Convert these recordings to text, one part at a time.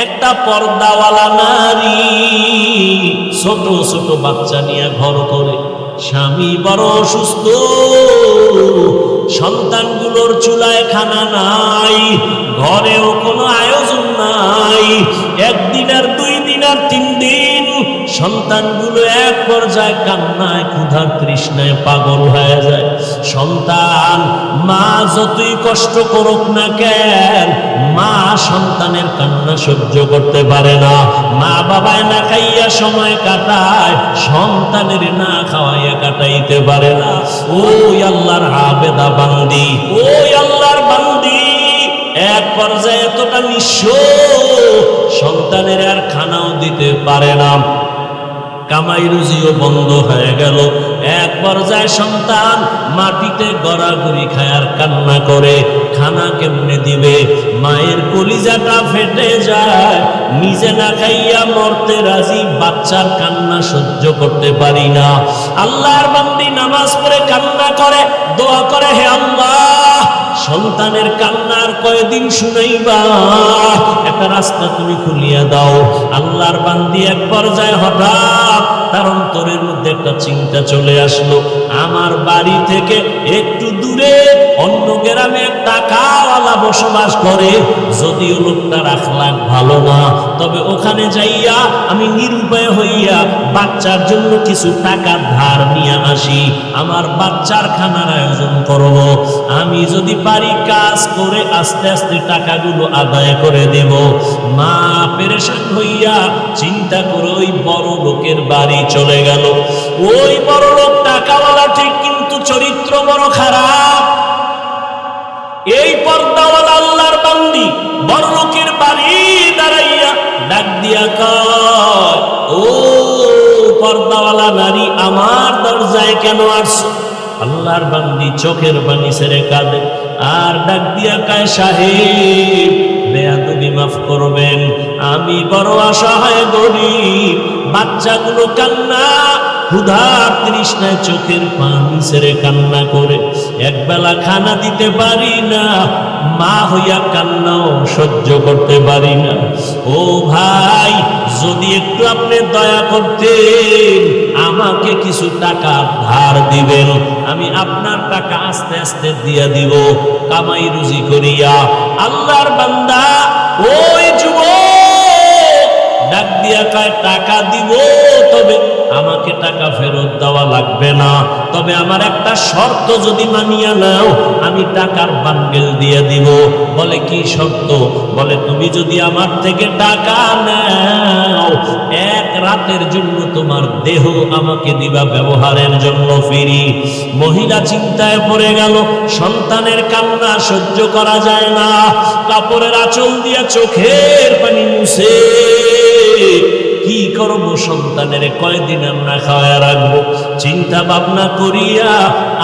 একটা পর্দাওয়ালা নারী ছোট ছোট বাচ্চা নিয়ে ঘর করে, স্বামী বড় অসুস্থ, সন্তানগুলোর চুলায় খানা নাই, ঘরেও কোনো আয়োজন নাই। একদিন আর 2 দিন আর 3 দিন সন্তানগুলো এক পর্যায়ে কান্নায় ক্ষুধার তৃষ্ণায় পাগল হয়ে যায়। সন্তান মা যতই কষ্ট করুক না কেন, মা সন্তানের কান্না সহ্য করতে পারে না। মা বাবায় না খাইয়া সময় কাটায়, সন্তানের না খাওয়াইয়া কাটাইতে পারে না। ওই আল্লাহর আবেদা বান্দি, ওই আল্লাহর বান্দি এক পর্যায়ে এতটা নিঃস্ব, সন্তানের আর খানাও দিতে পারে না, কামাই রুজিও বন্ধ হয়ে গেল। এক পর্যায়ে সন্তান মাটিতে গড়াগড়ি খায় আর কান্না করে, খানা কেমনে দিবে? মায়ের কলিজাটা ফেটে যায়, নিজে না খাইয়া মরতে রাজি, বাচ্চার কান্না সহ্য করতে পারি না। আল্লাহর বান্দি নামাজ পড়ে কান্না করে, দোয়া করে, হে আল্লাহ, সন্তানের কান্নার কয়দিন শুনাইবা, একটা রাস্তা তুমি খুলিয়া দাও। আল্লাহর বান্দি এক পর্যায়ে হঠাৎ তার অন্তরের মধ্যে একটা চিন্তা চলে আসলো, আমার বাড়ি থেকে একটু দূরে অন্য গ্রামে একটা টাকাওয়ালা বসবাস করে, যদিও লোকটার আখলাক ভালো না, তবে ওখানে যাইয়া আমি নিরুপায় হইয়া বাচ্চার জন্য কিছু টাকা ধার নিয়ে আসি, আমার বাচ্চার খানার আয়োজন করব। আমি যদি পারি কাজ করে আস্তে আস্তে টাকাগুলো আদায় করে দেব। মা পেরেশান হইয়া চিন্তা করে ওই বড় লোকের বাড়ি চলে গেল। ওই বড় লোক টাকাওয়ালা ঠিক, কিন্তু চরিত্র বড় খারাপ। এই পর্দাওয়ালা আল্লাহর বান্দি বড় লোকের বাড়ি দাঁড়াইয়া ডাক দিয়া কয়, ও পর্দাওয়ালা নারী, আমার দরজায় কেন আসছো? আল্লাহর বান্দি চোখের পানি ছেড়ে কাঁদে আর ডাক দিয়া কয়, সাহেব, বেয়াদবি মাফ করবেন, আমি বড় অসহায় গরিব, বাচ্চাগুলো কান্না ক্ষুধার তৃষ্ণায় চোখের পানি ছেড়ে কান্না করে, একবেলা খানা দিতে পারি না, মা হইয়া কান্নাও সহ্য করতে পারি না। ও ভাই, যদি একটু আপনি দয়া করতেন, আমাকে কিছু টাকা ধার দিবেন, আমি আপনার টাকা আস্তে আস্তে দিয়া দিব, কামাই রুজি করিয়া। আল্লাহর বান্দা ওই যুবক ডাক দিয়া কয়, টাকা দিব, তবে আমাকে টাকা ফেরত দেওয়া লাগবে না, তবে আমার একটা শর্ত যদি মানিয়া নাও, আমি টাকার বান্ডেল দিয়ে দিব। বলে, কি শর্ত? বলে, তুমি যদি আমার থেকে টাকা নাও, 1 রাতের জন্য তোমার দেহ আমাকে দিবা ব্যবহারের জন্য ফ্রি। মহিলা চিন্তায় পড়ে গেল, সন্তানের কান্না সহ্য করা যায় না, কাপড়ের আঁচল দিয়া চোখের পানি মুছে কি করবো, সন্তানের কয়দিন আমরা খাওয়া রাখবো, চিন্তা ভাবনা করিয়া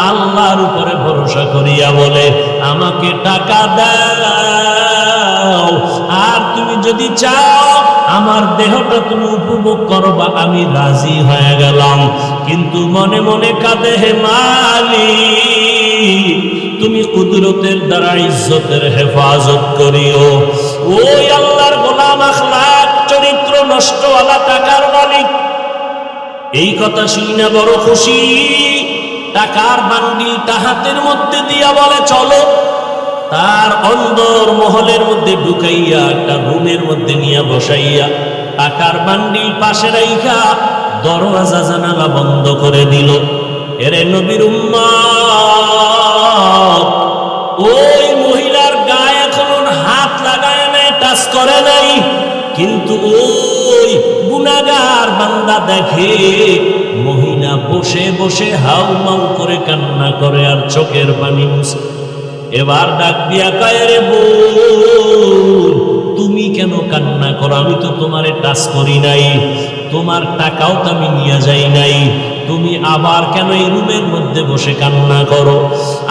আল্লাহর উপরে ভরসা করিয়া বলে, আমাকে টাকা দাও, আর তুমি যদি চাও আমার দেহটা তুমি উপভোগ করবা, আমি রাজি হয়ে গেলাম। কিন্তু মনে মনে কাঁদে, হে মালিক, তুমি কুদরতের দ্বারা ইজ্জতের হেফাজত করিও। ওই আল্লাহর গোলাম, আখলাক চরিত্র নষ্টওয়ালা টাকার মালিক এই কথা শুনে বড় খুশি, টাকার বান্ডিলটা হাতের মধ্যে দিয়া বলে, চলো। তার অন্দর মহলের মধ্যে ঢুকাইয়া একটা রুমের মধ্যে নিয়ে বসাইয়া টাকার বান্ডিল পাশে রাইখা দরওয়াজা জানালা বন্ধ করে দিল। এরে নবীর উম্মত, ওই মহিলার গায়ে এখন হাত লাগায় নাই, টাচ করে নাই, কিন্তু ওই গুনাহগার বান্দা দেখে মহিলা বসে বসে হাউমাউ করে কান্না করে আর চোখের পানি মুছে। এবার ডাক দিয়া কয়, রে বোন, তুমি কেন কান্না করো? আমি তো তোমারে টাচ করি নাই, তোমার টাকাও তো আমি নিয়ে যাই নাই, তুমি আবার কেন এই রুমের মধ্যে বসে কান্না করো?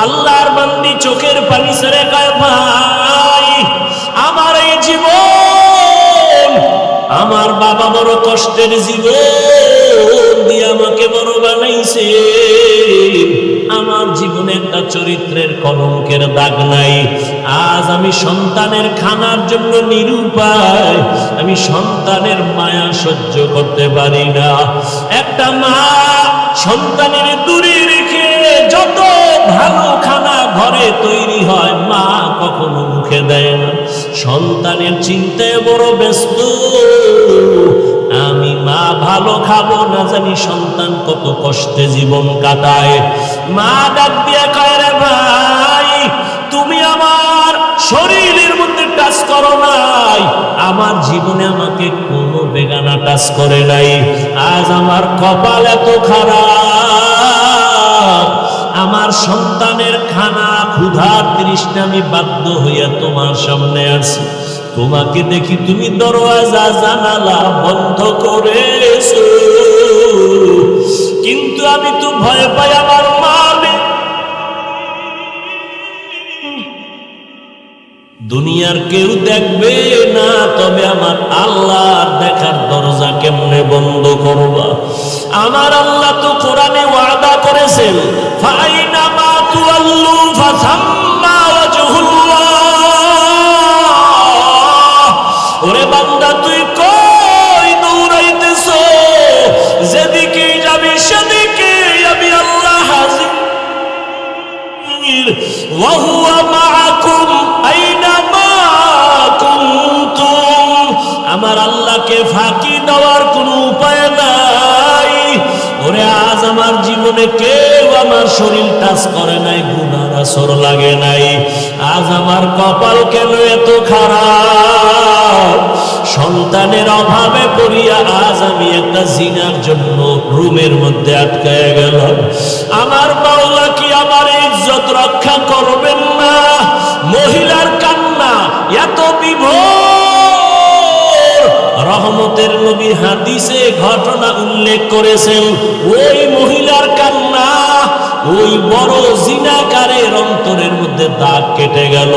আল্লাহর বান্দি চোখের পানি ছেড়ে কয়, ভাই, আমার এই জীবন, আমার বাবা বড় কষ্টের জীবন দিয়ে আমাকে বড় বানাইছে, আমার জীবনে একটা চরিত্রের কলঙ্কের দাগ নাই। আজ আমি সন্তানের খানার জন্য নিরুপায়, আমি সন্তানের মায়া সহ্য করতে পারি না। একটা মা সন্তানের দূরে রেখে যত ভালো খানা ঘরে তৈরি হয় মা কখনো মুখে দেয় না। সন্তানের চিন্তায় বড় ব্যস্ত, আমি মা ভালো খাবো না জানি সন্তান কত কষ্টে জীবন কাটায়। মা ডাক দিয়ে কয়, রে ভাই তুমি আমার শরীরের মধ্যে টাচ করো নাই, আমার জীবনে আমাকে কোনো বেগানা টাচ করে নাই। আজ আমার কপাল এত খারাপ, আমার সন্তানের খানা ক্ষুধার তৃষ্ণা আমি বাধ্য হইয়া তোমার সামনে আছি। তোমাকে দেখি তুমি দরওয়াজা জানালা বন্ধ করেছো, কিন্তু আমি তো ভয় পাই আমার মা দুনিয়ার কেউ দেখবে না, তবে আমার আল্লাহর দেখার দরজা কেমনে বন্ধ করবা? আমার আল্লাহ তো কোরআনে ওয়াদা করেছেন, ফাইনামা তুআল্লু ফাসাম্মা ওয়াজহুল্লাহ। ওরে বান্দা তুই কই দৌড়াইতেছো? যেদিকে যাবি সেদিকে আমি আল্লাহ হাজির। ওয়া হুয়া মাআকুম আইনামা কুনতুম। আমার আল্লাহকে ফাঁকি দেওয়ার কোনো উপায় নাই। ওরে আজ আমার জীবনে কেউ আমার শরীর টাচ করে নাই, গুনার আসর লাগে নাই। আজ আমার কপাল কেন এত খারাপ? সন্তানের অভাবে পড়িয়া আজ আমি একটা জিনার জন্য রুমের মধ্যে আটকায় গেলাম। আমার মাওলা কি আমার ইজ্জত রক্ষা করবেন না? মহিলার কান্না এত বিভোর, রহমতের নবী হাদিসে ঘটনা উল্লেখ করেছেন। ওই মহিলার কান্না ওই বড় জিনাকারের অন্তরের মধ্যে দাগ কেটে গেল।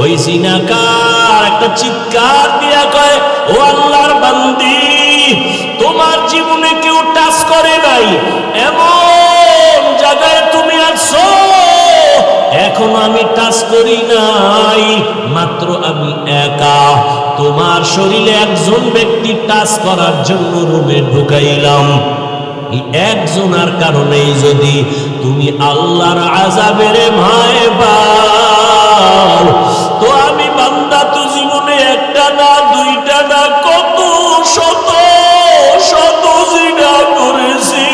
ওই জিনাকার একটা চিৎকার দিয়া কয়, ও আল্লাহর বান্দি, তোমার জীবনে কেউ টাচ করে নাই, এমন জায়গায় তুমি আছো, এখন আমি টাচ করি নাই, মাত্র আমি একা। তোমার শরীরে একজন ব্যক্তি টাচ করার জন্য রুমে ঢুকাইলাম। একজনের কারণেই যদি তুমি আল্লাহর আযাবের ভয় পাও, তো আমি বান্দা তো জীবনে একটা না দুইটা না কত শত শত জিনা করেছি।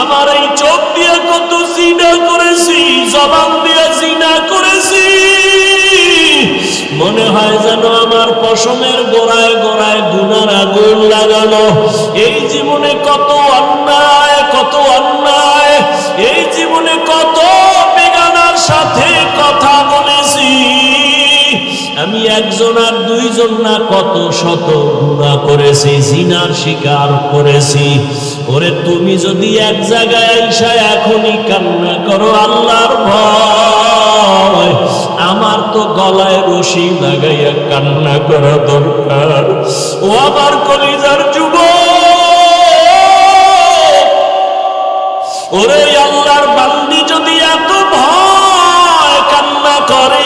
আমার এই চোখ দিয়ে কত জিনা করেছি, জবান দিয়ে জিনা করেছি। মনে হয় যেন আমার পশমের গোড়ায় গোড়ায় গুনার আগুন লাগানো। এই জীবনে কত অন্যায়, কত অন্যায়, এই জীবনে কত বেগানার সাথে কথা বলেছি। আমি একজন আর দুইজন না কত শত গুনাহ করেছি, জিনার শিকার করেছি। ওরে তুমি যদি এক জায়গায় আইসা এখনই কান্না করো আল্লাহর ভয়, আমার তো গলায় রশি লাগাইয়া কান্না করা দরকার। ও আমার কলিজার যুবক, ওরে আল্লাহর বান্দি যদি এত ভয় কান্না করে,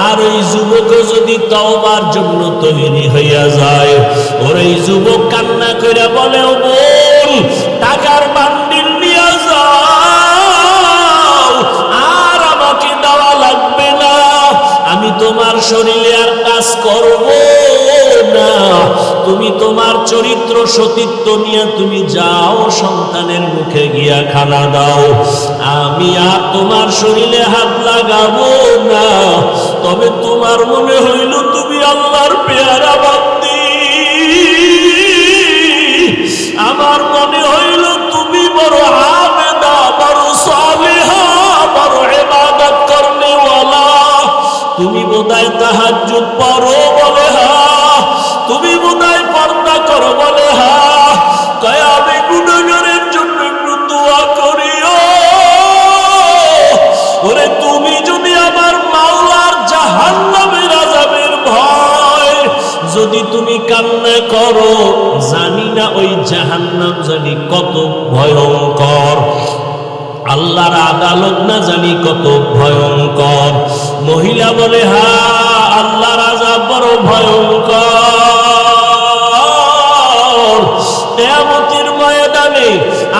আর ওই যুবক যদি তওবার জন্য তৈরি হইয়া যায়, ওরে যুবক কান্না করে বলে, ও বোন, টাকার বান্ডিল নিয়ে যাও, আর আমাকে দেওয়া লাগবে না, আমি তোমার শরীরে আর কাজ করব না, তুমি তোমার চরিত্র সতীত্ব নিয়ে তুমি যাও, সন্তানের মুখে গিয়া খানা দাও, আমি আর তোমার শরীরে হাত লাগাবো না। তবে তোমার মনে হইল তুমি আল্লাহর পেয়ারা বান্দি, আমার মনে হইল তুমি বড় আবেদা, বড় সালেহা, বড় ইবাদত করনেওয়ালা, তুমি বোধহয় তাহাজ্জুদ পড়ো বলে হা, তুমি বোধহয় পর্দা করো বলে হা, কয় আমি গুনাহগারের জন্য একটু দোয়া করিও। ওরে তুমি যদি আমার মাওলার জাহান্নামের আযাবের ভয় যদি তুমি কান্না করো, জানি না ওই জাহান্নাম জানি কত ভয়ঙ্কর, আল্লাহর আদালত না জানি কত ভয়ঙ্কর। মহিলা বলে, হ্যাঁ আল্লাহর আযাব বড় বড় ভয়ঙ্কর। কিয়ামতের ময়দানে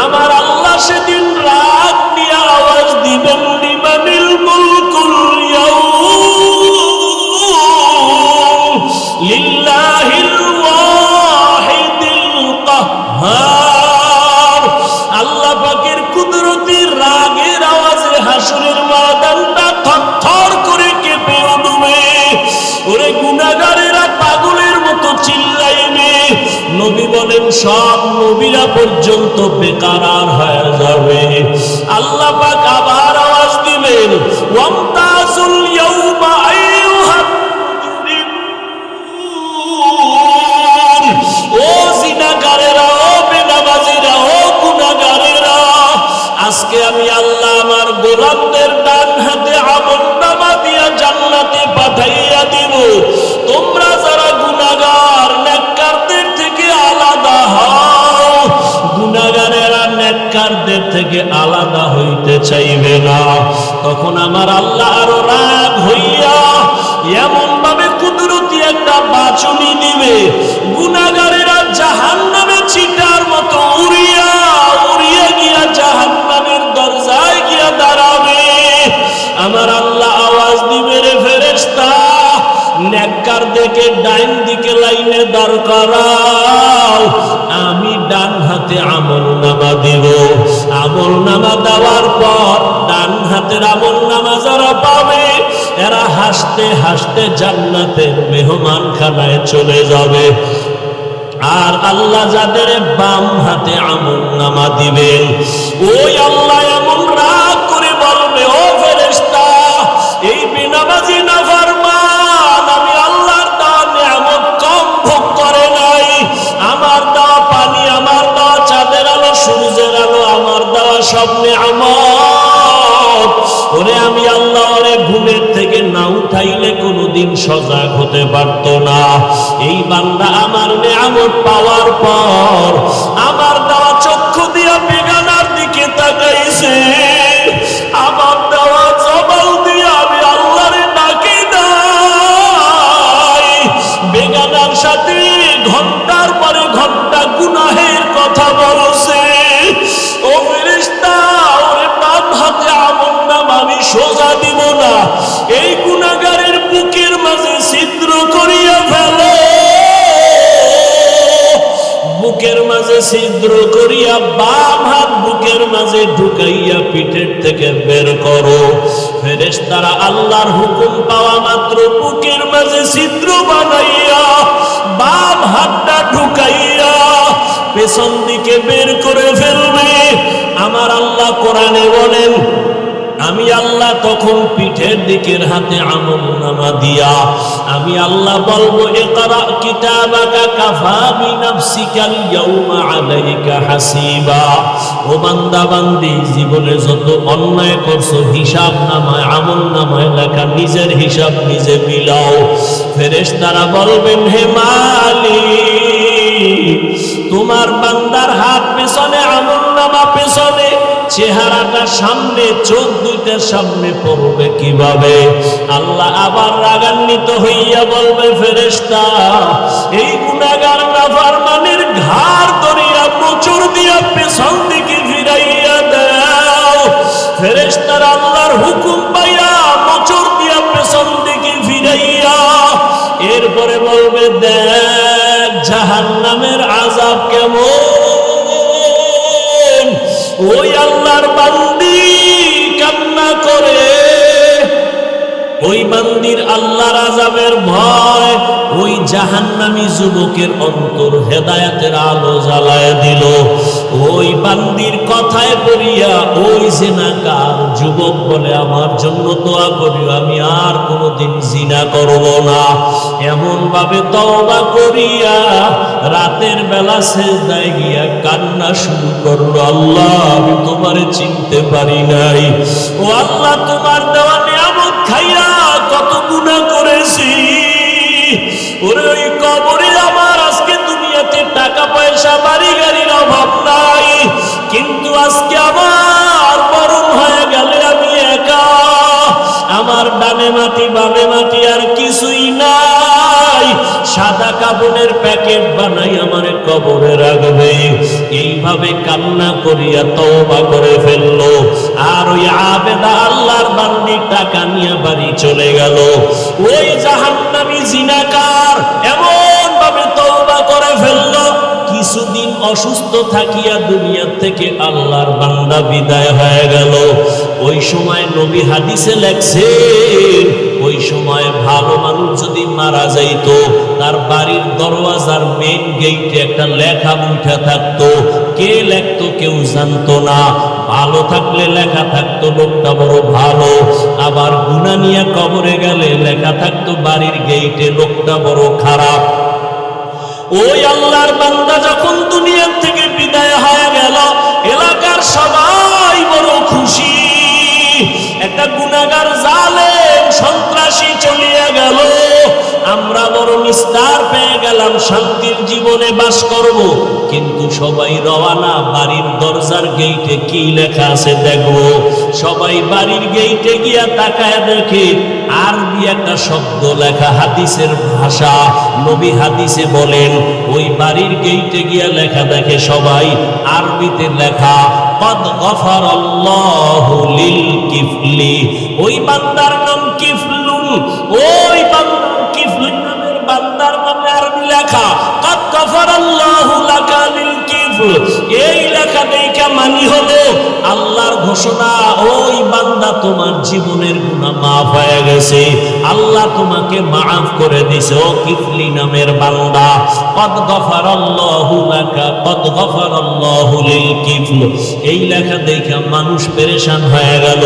আমার আল্লাহ সেদিন রাগ নিয়ে আওয়াজ দিবেন, লিমানিল মুলকুল ইয়াউম লিল্লাহিল ওয়াহিদিল কাহ্হার। আল্লাহ পাকের কুদরতি রাগের আওয়াজে হাসরের ময়দানটা থরথর করে কেঁপে উঠবে। ওরে গুনাহগারেরা পাগলের মতো চিল্লাইবে। নবী বলেন সব নবীরা পর্যন্ত বেকারার হয়ে যাবে। আল্লাহ পাক আবার আওয়াজ দিবেন, ওয়ামতাজুল ইয়াউমা আইয়ুহাল মুজরিমুন। ও জিনাকারেরা, ও বেনামাজিরা, ও গুনাহগারেরা, আজকে আমি আল্লাহ আমার গোলামদের ডান হাতে আমলনামা দিয়া জান্নাতে পাঠাইয়া দিব। তোমরা যারা গুনাহগার, নেককারদের থেকে আলাদা হও। গুনাহগারেরা নেককারদের থেকে আলাদা হইতে চাইবে না। তখন আমার আল্লাহ আরো রাগ হইয়া এমন ভাবে কুদরতি একটা বাঁচনি দিবে, গুনাহগারেরা জাহান্নামে চিটার মতো উড়িয়া উড়িয়া গিয়া জাহান্নামের দরজায় গিয়া দাঁড়াবে। আমার আল্লাহ আওয়াজ দিবে, রে ফেরেশতা, নেককারদেরকে ডাইন দিকে লাইনে দাঁড় করাও। আমি ডান হাতে আমলনামা দেব। আমলনামা দেওয়ার পর ডান হাতের আমলনামা যারা পাবে, এরা হাসতে হাসতে জান্নাতের মেহমানখানায় চলে যাবে। আর আল্লাহ যাদের বাম হাতে আমলনামা দিবেন, ওই আল্লাহ এমন রাগ করে বলবে, ও ফেরেশতা, এই বেনামাজি নাফরমান আমি আল্লাহর দেওয়া নিয়ামত কম ভোগ করে নাই। আমার দেওয়া পানি, আমার দেওয়া চাঁদের আলো, সূর্যের আলো, আমার দেওয়া সব নিয়ামত, ওরে আমি আল্লাহ ওরে ঘুমের থেকে না উঠাইলে কোনোদিন সজাগ হতে পারত না। এই বান্দা আমার নিয়ামত পাওয়ার পর আমার দেওয়া চক্ষু দিয়া বেগানার দিকে তাকাইছে। আমার দেওয়া জবান দিয়া আমি আল্লাহরে ডাকি নাই। বেগানার সাথে ঘন্টার পরে ঘন্টা গুনাহের কথা বলছে। ও ফেরেশতা, ওরে বাম হাতে আমলনামা আমি সোজা দিব না, এই গুনাহগারের বুকের মাঝে ছিদ্র করিয়া ফেলো। বুকের মাঝে ছিদ্র করিয়া বাম হাত বুকের মাঝে ঢুকাইয়া পিঠের থেকে বের করো। ফেরেশতারা আল্লাহর হুকুম পাওয়া মাত্র বুকের মাঝে ছিদ্র বানাইয়া বাম হাতটা ঢুকাইয়া পেছন দিকে বের করে ফেলবে। আমার আল্লাহ কোরআনে বলেন, আমি আল্লাহ তখন পিঠের দিকের হাতে আমলনামা দিয়া আমি আল্লাহ বলবো, ইকরা কিতাবাকা কাফা বিনাফসিকাল ইয়াউমা আলাইকা হাসিবা। ও বান্দা বান্দি, জীবনে যত অন্যায় করছো হিসাব নামায় আমলনামায় লেখা, নিজের হিসাব নিজে মিলাও। ফেরেশতারা বলবেন, হে মালিক, তোমার বান্দার হাত পেছনে, আমলনামা পেছনে, চেহারাটা সামনে, চোখ দুইটার সামনে পড়বে কিভাবে? আল্লাহ আবার রাগান্বিত হইয়া বলবে, ফেরেশতা, এই গুনাহগার নাফরমানের ঘাড় ধরিয়া মোচড় দিয়া পেছন দিকে ফিরাইয়া দাও। ফেরেশতারা আল্লাহর হুকুম পাইয়া মোচড় দিয়া পেছন দিকে ফিরাইয়া এরপরে বলবে, দেখ জাহান্নামের আযাব কেমন। ওই আল্লাহর বান্দি কান্না করে। ওই বান্দির আল্লাহর আযাবের ভয় ওই জাহান্নামী যুবকের অন্তর হেদায়েতের আলো জ্বালায় দিল। ওই বান্দির কথায় পড়িয়া ওই জিনাকার যুবক বলে, আমার জন্য দোয়া করিও, আমি আর কোনোদিন জিনা করব না। এমন ভাবে তওবা করিয়া রাতের বেলা সেজদায় গিয়া কান্না শুরু করলো, আল্লাহ আমি তোমারে চিনতে পারি নাই। ও আল্লাহ, তোমার দেওয়া নিয়ামত খাইয়া কত গুনাহ করেছি। ওরে ওই কবরে আমার আজকে দুনিয়াতে টাকা পয়সা বাড়ি গাড়ির অভাব নাই, কিন্তু আজকে আমার মরণ হয়ে গেলে আমি একা। আমার ডানে মাটি বামে মাটি আর কিছুই নাই। সাদা কাপড়ের প্যাকেট বানাই আমারে কবরে রাখবে। এইভাবে কান্না করিয়া তওবা করে ফেললো। আর ওই আবেদা আল্লাহর বান্দি টাকা নিয়ে বাড়ি চলে গেল। ওই জাহান্নামী জিনাকার এমন ভাবে তওবা করে ফেললো, কিছুদিন অসুস্থ থাকিয়া দুনিয়া থেকে আল্লাহর বান্দা বিদায় হয়ে গেল। ওই সময় নবী হাদিসে লেখছেন, ওই সময় ভালো মানুষ যদি মারা যাইতো, তার বাড়ির দরওয়াজার মেইন গেইটে একটা লেখা উঠা থাকতো। কে লেখতো কেউ জানতো না। ভালো থাকলে লেখা থাকতো লোকটা বড় ভালো, আবার গুনাহ নিয়ে কবরে গেলে লেখা থাকতো বাড়ির গেইটে লোকটা বড় খারাপ। ওই আল্লাহর বান্দা যখন দুনিয়া থেকে বিদায় হয়ে গেল, এলাকার সবাই বড় খুশি। একটা গুনাহগার জালেম সন্ত্রাসী চলিয়া গেল, আমরা বড় নিস্তার পেয়ে গেলাম, শান্তির জীবনে বাস করব। কিন্তু সবাই রওয়ানা, বাড়ির দরজার গেইটে কি লেখা আছে দেখবো। সবাই বাড়ির গেইটে গিয়া তাকায় দেখে আরবি একটা শব্দ লেখা, হাদিসের ভাষা। নবী হাদিসে বলেন, ওই বাড়ির গেইটে গিয়া লেখা দেখে সবাই আরবিতে লেখা, কদ গফারাল্লাহু লিল কিফলি। ওই বান্দার নাম কিফলুন। ওই বান্দার কিফলি নামের বান্দার নামে আরবি লেখা, কদ গফারাল্লাহু লাকা লিল কিফল। এই লেখা দেখা মানি হলো আল্লাহর ঘোষণা, ওই বান্দা তোমার জীবনের গুনাহ মাফ হয়ে গেছে, আল্লাহ তোমাকে মাফ করে দিয়েছে। ও কিফলি নামের বান্দা, কদ গফারাল্লাহু লাকা, কদ গফারাল্লাহু লিল কিফল। এই লেখা দেখা মানুষ পেরেশান হয়ে গেল।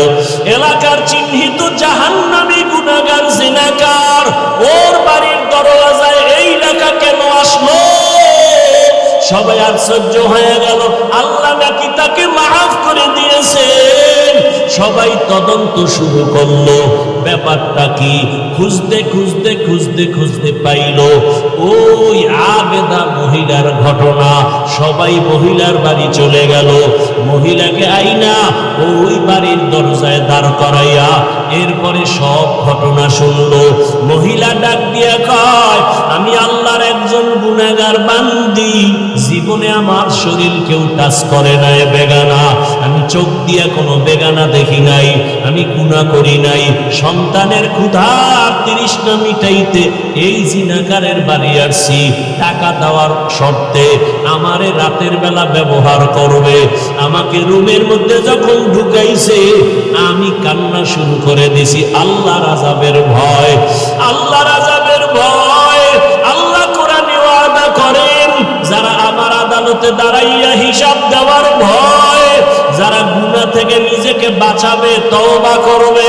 এলাকার চিহ্নিত জাহান্নামী গুনাহগার জিনাকার, ওর বাড়ির দরওয়াজায় এই লেখা কেন আসলো? সবাই আশ্চর্য হয়ে গেল, আল্লাহ নাকি তাকে মাফ করে দিয়েছেন। সবাই তদন্ত শুরু করলো, ব্যাপারটা কি? খুঁজতে খুঁজতে খুঁজতে খুঁজতে পাইল ওই আবেদা মহিলার ঘটনা। সবাই মহিলার বাড়ি চলে গেল, মহিলাকে আইনা ওই বাড়ির দরজায় দাঁড় করাইয়া এরপরে সব ঘটনা শুনলো। মহিলা ডাক দিয়া কয়, আমি আল্লাহর একজন গুনাহগার বান্দি, জীবনে আমার শরীর কেউ টাচ করে নাই, বেগানা। আমি চোখ দিয়া কোনো বেগানা দেখি নাই, আমি গুনাহ করি নাই। সন্তানের ক্ষুধার তৃষ্ণা মিটাইতে এই জিনাকারের বাড়ি আসছি, টাকা দেওয়ার শর্তে আমারে রাতের বেলা ব্যবহার করবে। আমাকে রুমের মধ্যে যখন ঢুকাইছে, আমি কান্না শুরু করে দিছি আল্লাহর আযাবের ভয়, আল্লাহর আযাবের ভয়। আল্লাহ কোরআনে ওয়াদা করেন, যারা আমার আদালতে দাঁড়াইয়া হিসাব দেওয়ার ভয়, যারা গুনাহ থেকে নিজেকে বাঁচাবে, তওবা করবে,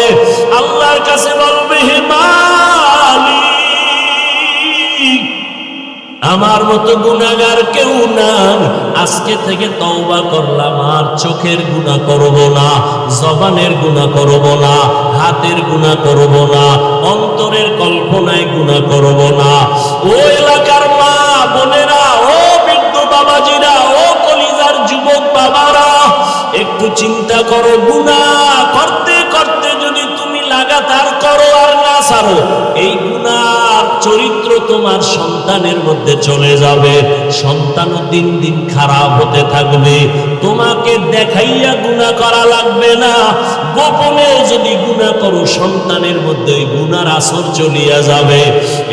আল্লাহর কাছে বলবে, হে মালিক, আমার মতো গুনাহগার কেউ না, আজকে থেকে তওবা করলাম, আর চোখের গুনাহ করব না, জবানের গুনাহ করব না, হাতের গুনাহ করব না, অন্তরের কল্পনায় গুনাহ করব না। ও এলাকার মা বোনেরা, ও বৃদ্ধ বাবাজিরা, ও কলিজার যুবক বাবারা, একটু চিন্তা করো, গুনাহ করতে করতে যদি তুমি লাগাতার করো আর না ছাড়ো, এই গুনাহর চরিত্র তোমার সন্তানের মধ্যে চলে যাবে। সন্তানও দিন দিন খারাপ হতে থাকবে। তোমাকে দেখাইয়া গুনাহ করা লাগবে না, গোপনে যদি গুনাহ করো সন্তানের মধ্যে ওই গুনাহর আসর চলিয়া যাবে।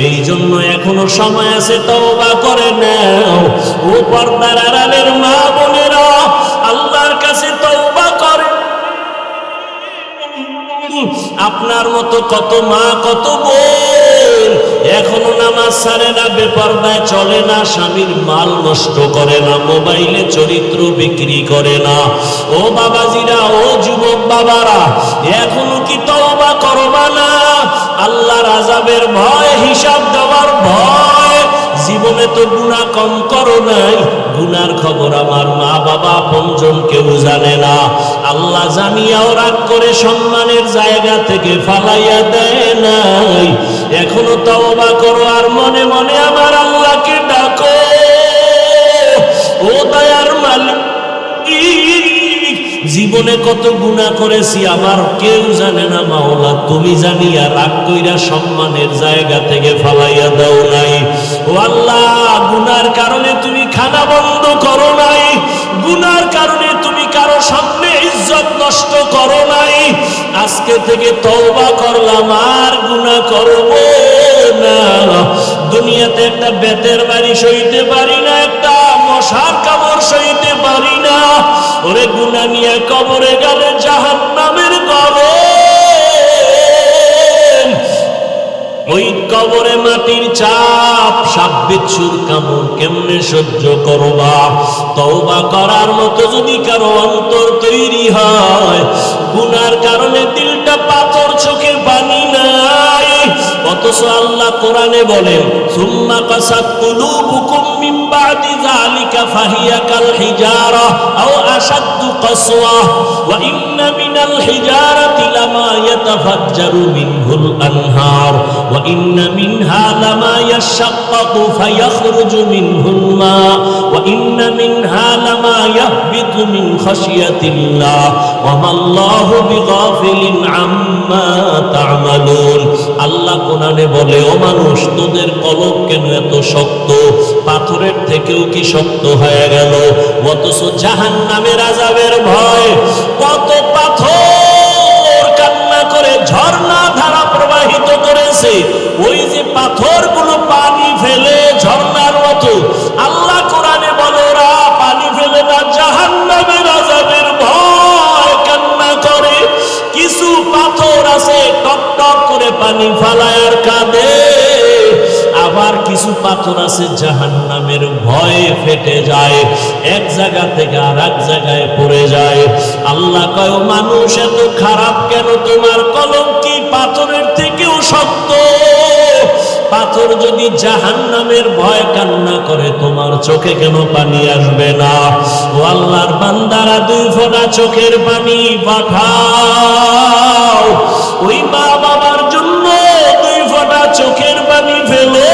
এই জন্য এখনো সময় আছে, তওবা করে নাও। ও পর্দার আড়ালের মা বোনেরা, আল্লাহর কাছে তওবা করে। আপনার মতো কত মা, কত বোন এখনো নামাজ ছাড়ে না, বেপরদায় চলে না, স্বামীর মাল নষ্ট করে না, মোবাইলে চরিত্র বিক্রি করে না। ও বাবাজিরা, ও যুবক বাবারা, এখনো কি তওবা করবা না? আল্লাহর আযাবের ভয়, হিসাব দেওয়ার ভয়। জীবনে তো গুনাহ কম করো নাই, গুনার খবর আমার মা বাবা আপনজন কেউ জানে না। আল্লাহ জানিয়াও রাগ করে সম্মানের জায়গা থেকে ফালাইয়া দেয় নাই। এখনো তওবা করো আর মনে মনে আমার আল্লাহকে ডাকো, ও দয়ার মালিক, জীবনে কত গুনাহ করেছি আমার কেউ জানে না, মাওলা তুমি জানিয়া রাগ কইরা সম্মানের জায়গা থেকে ফালাইয়া দাও নাই। ও আজকে থেকে তওবা করলাম, আর গুনাহ করব না। দুনিয়াতে একটা বেতের বাড়ি সইতে পারি না, একটা মশার কামড় সইতে পারি না। ওরে গুনাহ নিয়ে কবরে গেলে জাহান্নামের গরম, ওই কবরে মাটির চাপ, সাপ বিচ্ছুর কামড় কেমনে সহ্য করবা? তওবা করার মতো যদি কারো অন্তর তৈরি হয়, গুনার কারণে দিলটা পাথর, চোখে পানি নাই, অথচ আল্লাহ কোরআনে বলেন সুম্মা কাসাত কুলুবুকুম মিন বাদি যালিকা ফাহিয়া কাল হিজারা আও আশাদ্দু কাসওয়া ওয়া ইন্না মিনাল হিজারাতি লামা ইয়াতাফাজ্জারু মিনহুল আনহার ওয়া ইন্না মিনহা লামা ইয়াশাক্কাকু ফায়াখরুজু মিনহুল মা ওয়া ইন্না মিনহা লামা ইয়াহবিতু মিন খাশিয়াতিল্লাহ ওয়া মাল্লাহু বিগাফিলিন আম্মা তা'মালুন। আল্লাহ কোরআনে বলে, ও মানুষ, তোদের কলব কেন এত শক্ত? পাথরের থেকেও কি শক্ত হয়ে গেল? অথচ জাহান্নামের আযাবের ভয়, কত পাথর কান্না করে ঝর্ণা ধারা প্রবাহিত করেছে, ওই যে পাথরগুলো পানি ফেলে ঝর্ণার মতো। আল্লাহ কোরআনে বলে, ওরা পানি ফেলে না, জাহান্নামের আযাবের ভয় কান্না করে। কিছু পাথর আছে টক টক করে পানি ফালায় আর কাঁদে, আবার কিছু পাথর আছে জাহান্নামের ভয়ে ফেটে যায়, এক জায়গা থেকে আর এক জায়গায় পড়ে যায়। আল্লাহ কয়, মানুষ এত খারাপ কেন? তোমার কলম কি পাথরের থেকেও শক্ত? পাথর যদি জাহান্নামের ভয় কান্না করে, তোমার চোখে কেন পানি আসবে না? ও আল্লাহর বান্দারা, 2 ফোঁটা চোখের পানি পাঠাও। ওই মা বাবার জন্য 2 ফোঁটা চোখের পানি ফেলো।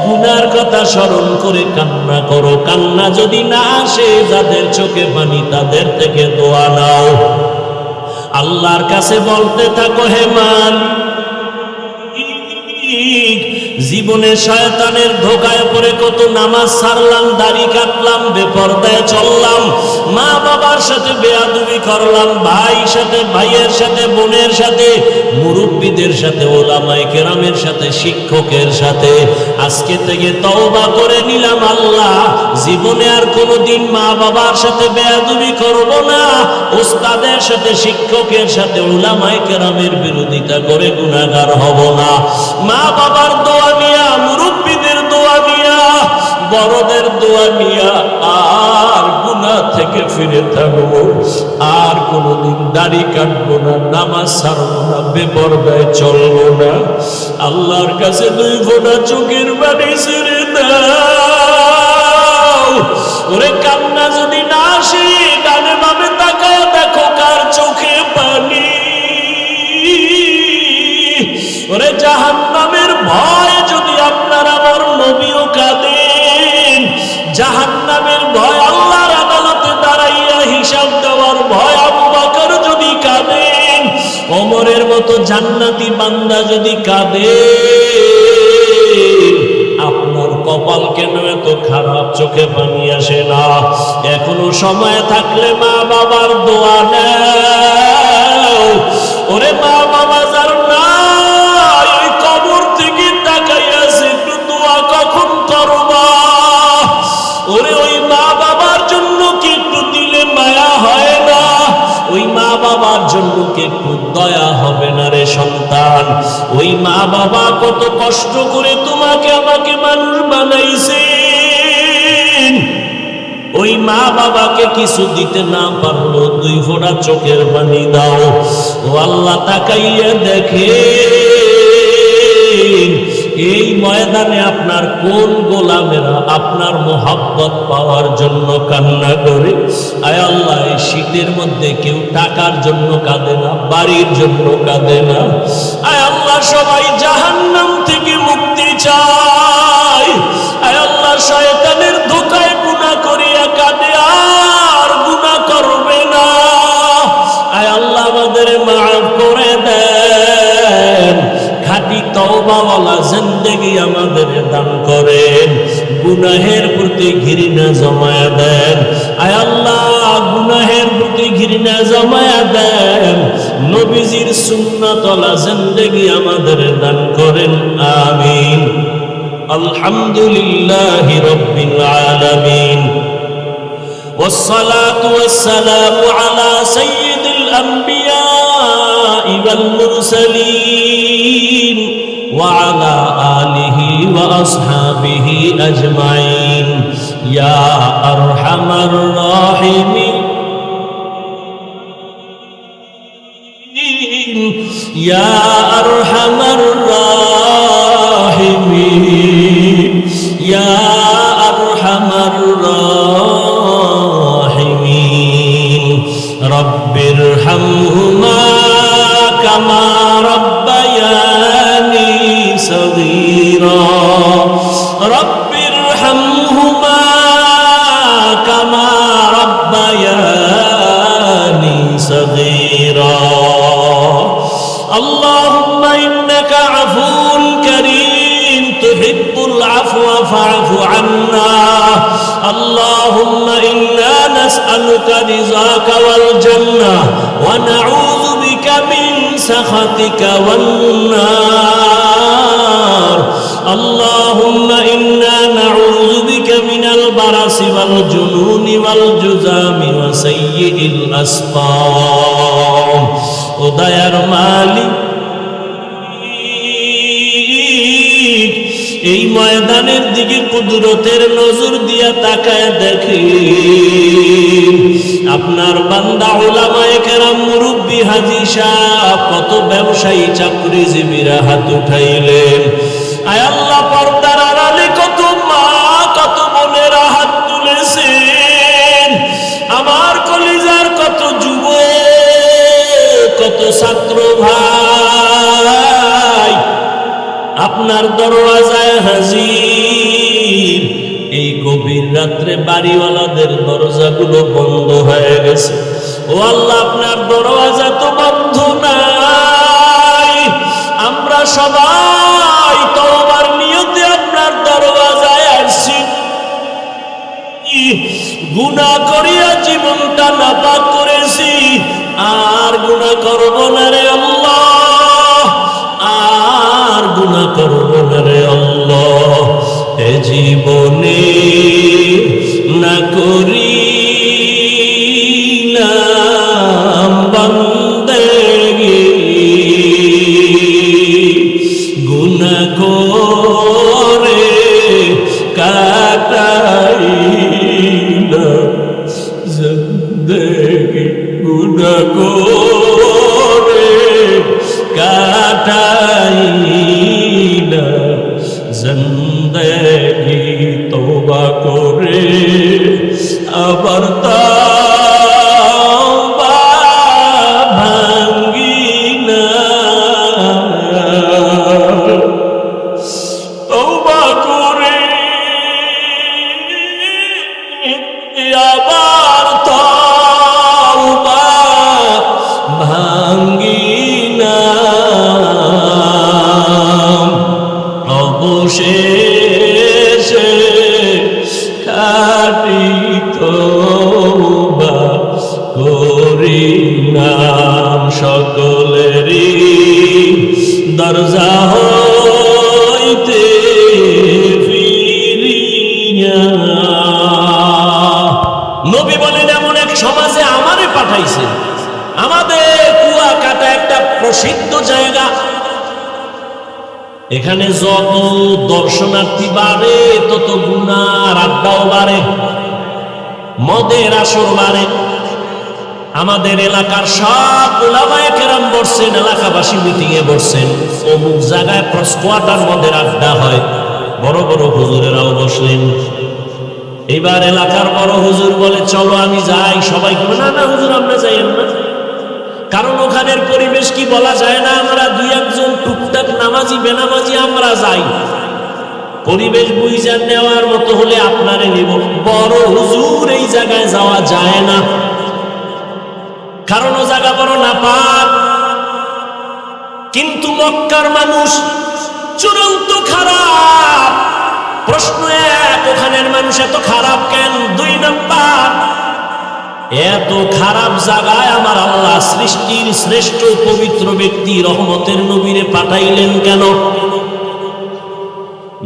গুনার কথা স্মরণ করে কান্না করো। কান্না যদি না আসে, যাদের চোখে পানি, তাদের থেকে দোয়া নাও। আল্লাহর কাছে বলতে থাকো, হে মালিক, জীবনে শয়তানের ধোকায় পড়ে কত নামাজ ছাড়লাম, দাড়ি কাটলাম, বেপরদায় চললাম, মা বাবার সাথে বেয়াদবি করলাম, ভাইয়ের সাথে, ভাইয়ের সাথে, বোনের সাথে, মুরব্বীদের সাথে, ওলামায়ে কেরামের সাথে, শিক্ষকের সাথে। আজকে থেকে তওবা করে নিলাম, আল্লাহ, জীবনে আর কোনোদিন মা বাবার সাথে বেয়াদবি করব না, ওস্তাদের সাথে, শিক্ষকের সাথে, ওলামায়ে কেরামের বিরোধিতা করে গুনাহগার হব না। মা বাবার দোয়া নিয়া, মুরব্বীদের দোয়া নিয়া, বড়দের দোয়া নিয়া আর গুনাহ থেকে ফিরে থাকবো। আর কোনোদিন দাড়ি কাটবো না, নামাজ ছাড়বো না, বেপরদায় চলবো না। আল্লাহর কাছে 2 ফোঁটা চোখের পানি ছেড়ে দাও। ওরে কান্না যদি না আসে, ডানে বামে তাকায় দেখো কার চোখে পানি। ওরে জাহান্নামের ভয় যদি আপনার আমার নবীও কাঁদেন, জাহান্নামের ভয়, আল্লাহর আদালতে দাঁড়াইয়া হিসাব দেওয়ার ভয় আবু বকর যদি কাঁদেন, ওমরের মতো জান্নাতি বান্দা যদি কাঁদে, আপনার কপাল কেন এত খারাপ? চোখে পানি আসে না? এখনো সময় থাকলে মা বাবার দোয়া নাও। ওরে মা বাবা যার না, কবর থেকে তাকাইয়াছে, একটু দোয়া কখন করবা? ওরে ওই মা বাবার জন্য কি একটু দিলে মায়া হয় না? ওই মা বাবার জন্য কি একটু দয়া হবে না রে সন্তান? ওই মা বাবা কত কষ্ট করে তোমাকে আমাকে মানুষ বানাইছেন। ওই মা বাবাকে কিছু দিতে না পারলো, 2 ফোঁটা চোখের পানি দাও। ও আল্লাহ, তাকাইয়া দেখে এই ময়দানে আপনার কোন গোলামেরা আপনার মোহাব্বত পাওয়ার জন্য কান্না করে। আয় আল্লাহ, এই শীতের মধ্যে কেউ টাকার জন্য কাঁদে না, বাড়ির জন্য কাঁদে না। আয় আল্লাহ, সবাই জাহান্নাম থেকে মুক্তি চায়। আয় আল্লাহ, শয়তানের ধোঁকায় গুনাহ করিয়া কাঁদে, আর গুনাহ করবে না। আয় আল্লাহ, আমাদের মাফ করে দেন। খাঁটি তওবাওয়ালা জিন্দেগি আমাদের দান করেন। গুনাহের প্রতি ঘৃণা জমায়া দেন। আয় আল্লাহ, গুনাহের প্রতি ঘৃণা জমায়া দেন। নবীজির সুন্নাতওয়ালা জিন্দেগি আমাদের দান করেন, আমিন। আলহামদুলিল্লাহি রাব্বিল আলামিন, والصلاة والسلام على سيد الأنبياء والمرسلين وعلى آله وأصحابه أجمعين يا أرحم الراحمين يا أرحم الراحمين يا أرحم الراحمين رب ارحمهما كما ربياني صغيرا رب ارحمهما كما ربياني صغيرا اللهم إنك عفو كريم تحب العفو فاعف عنا اللهم إنا نسألك رضاك والجنة ونعوذ بك من سخطك والنار اللهم إنا نعوذ بك من البرص والجنون والجذام وسيء الأسقام উদয়ার মালিক এই ময়দানের দিকে কুদরতের নজর দিয়া তাকায় দেখে আপনার বান্দা উলামায়ে কেরাম মুরব্বি হাজী সাহেব কত ব্যবসায়ী চাকরিজীবীরা হাত উঠাইলেন আয় আল্লাহ পর্দার আড়ালে কত মা কত বোনেরা হাত তুলেছেন আমার কলিজার কত যুবক কত ছাত্র ভাই আপনার দরওয়াজায় হাজির এই গভীর রাত্রে বাড়িওয়ালাদের দরজাগুলো বন্ধ হয়ে গেছে ও আল্লাহ আপনার দরওয়াজা তো বন্ধ নাই আমরা সবাই তওবার নিয়তে আপনার দরওয়াজায় আসছি গুনাহ করিয়া জীবনটা নাপাক করেছি আর গুনাহ করব না রে আল্লাহ আর গুনাহ করব না রে আল্লাহ এ জীবনে না করিলাম বান্দেগি গুনাহ করে কাটাইলাম জিন্দেগি গুনাহ করে কাটাইলাম জিন্দেগি তওবা করে আবার তওবা ভাঙিলাম তওবা করে আবার তওবা ভাঙিলাম অবশেষে খাঁটি তওবা করিলাম সকলেরই দরজা হইতে ফিরিয়া নবী বলেন এমন এক সমাজে আমারে পাঠাইছে আমাদের কুয়াকাটা একটা প্রসিদ্ধ জায়গা এখানে যত দর্শনার্থী বাড়ে তত গুনার আড্ডাও বাড়ে মদের আসর বাড়ে আমাদের এলাকার সব উলামায়ে কেরাম বসছেন এলাকাবাসী মিটিং এ বসছেন অমুক জায়গায় প্রস্কোয়াটার মদের আড্ডা হয় বড় বড় হুজুরেরাও বসলেন এবার এলাকার বড় হুজুর বলে চলো আমি যাই সবাই না না হুজুর আমরা যাইয়েন না কারণ ওখানের পরিবেশ কি বলা যায় না আমরা দুই একজন টুকটাক নামাজি বেনামাজি আমরা যাই পরিবেশ বুঝা নেওয়ার মতো হলে আপনারে নিব বড় হুজুর এই জায়গায় যাওয়া যায় না কারণ ও জায়গা বড় নাপাক কিন্তু মক্কার মানুষ চূড়ান্ত খারাপ প্রশ্ন এক ওখানের মানুষ এত খারাপ কেন দুই নাম্বার এত খারাপ জায়গায় আমার আল্লাহ সৃষ্টির শ্রেষ্ঠ পবিত্র ব্যক্তি রহমতের নবীরে পাঠাইলেন কেন?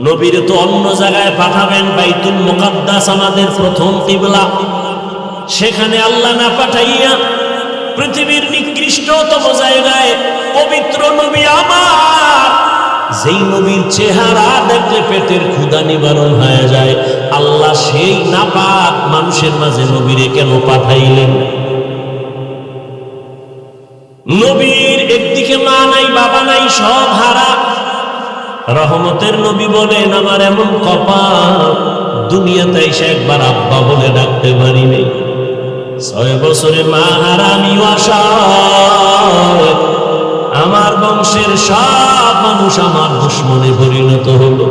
নবীরে তো অন্য জায়গায় পাঠাবেন, বাইতুল মুকাদ্দাস আমাদের প্রথম কিবলা, সেখানে আল্লাহ না পাঠাইয়া পৃথিবীর নিকৃষ্টতম জায়গায় পবিত্র নবী আমার, যেই নবীর চেহারা দেখলে পেটের ক্ষুধা নিবারণ হয়ে যায়, আল্লাহ সেই নাপাক মানুষের মাঝে নবীরে কেন পাঠাইলেন? নবীর একদিকে মা নাই, বাবা নাই, সব হারা। রহমতের নবী বলেন, আমার এমন কপাল, দুনিয়াতে এসে একবার আব্বা বলে ডাকতে পারি নাই। 6 বছরে মা হারা, আমিও আশায় আমার বংশের সব মানুষ আমার দুশ্মনে পরিণত হলো।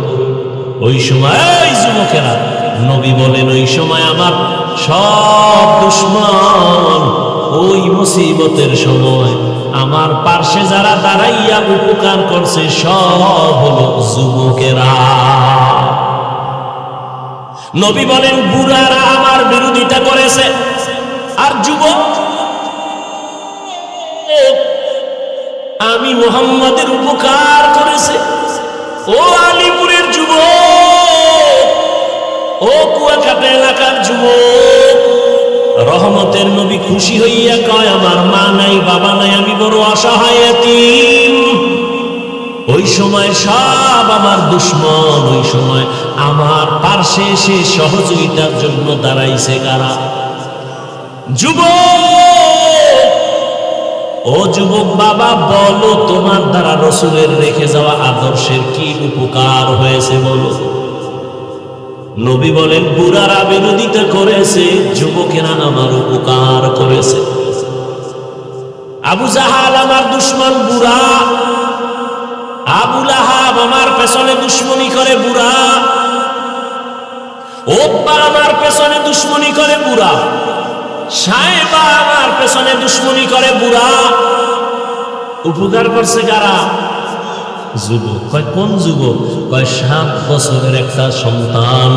ওই সময় এই যুবকেরা, নবী বলেন, ওই সময় আমার সব দুশ্মন, ওই মুসিবতের সময় আমার পার্শ্বে যারা দাঁড়াইয়া উপকার করছে সব হলো যুবকেরা। নবী বলেন, বুড়ারা আমার বিরোধিতা করেছে, আর যুবক আমি মুহাম্মাদের উপকার করেছে। ও আলিপুরের যুবক, ও কুয়াকাটা এলাকার যুবক, রহমতের নবী খুশি হইয়া কয়, আমার মা নাই, বাবা নাই, আমি বড় অসহায় এতিম। ওই সময় সব আমার দুশ্মন, ওই সময় আমার পার্শ্বে এসে সহযোগিতার জন্য দাঁড়াইছে কারা? যুবক। ও যুবক বাবা, বলো তোমার দ্বারা রসুলের রেখে যাওয়া আদর্শের কি উপকার হয়েছে বলো। নবী বলেন, বুড়ারা বিরোধিতা করেছে, যুবকেরা আমার উপকার করেছে। আবু জাহাল আমার দুশ্মন বুড়া, আবু লাহাব আমার পেছনে দুশ্মনী করে বুড়া, ওতবা আমার পেছনে দুশ্মনী করে বুড়া, সাহেবা আমার পেছনে দুশ্মনী করে বুড়া। উপকার করছে কারা? যুবক। কয় কোন যুবক? কয় 7 বছরের একটা সন্তান,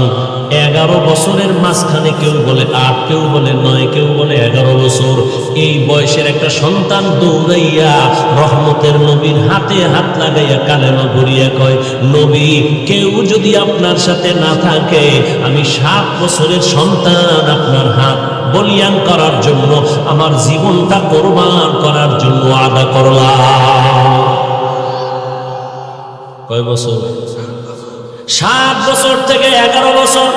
11 বছরের মাঝখানে কেউ বলে 8, কেউ বলে 9, কেউ বলে 11 বছর, এই বয়সের একটা সন্তান দৌড়াইয়া রহমতের নবীর হাতে হাত লাগাইয়া কালেমা পড়িয়া কয়, নবী, কেউ যদি আপনার সাথে না থাকে, আমি 7 বছরের সন্তান আপনার হাত বলিয়ান করার জন্য, আমার জীবনটা কোরবান করার জন্য আদা করলাম। কয় বছর? 7 বছর থেকে 11 বছর।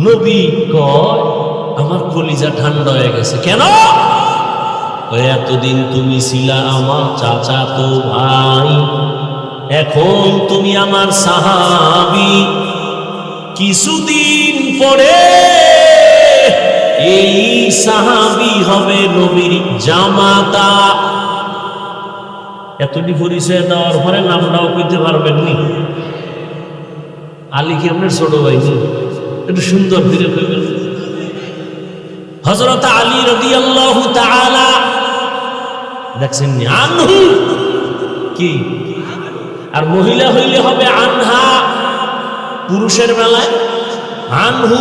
নবী কয়, আমার কলিজা ঠান্ডা হয়ে গেছে। কেন? এতদিন তুমি ছিলা আমার চাচাতো ভাই, এখন তুমি আমার সাহাবী, কিছুদিন পরে এই সাহাবী হবে নবীর জামাতা। এতটি পরিচয় দেওয়ার পরে নামটাও কইতে পারবেন নি? আলী কি আপনার ছোট ভাই? একটু সুন্দর ফিরে কইবেন। হযরত আলী রাদিয়াল্লাহু তাআলা, দেখছেন নি, আনহু কি, আর মহিলা হইলে হবে আনহা, পুরুষের বেলায় আনহু।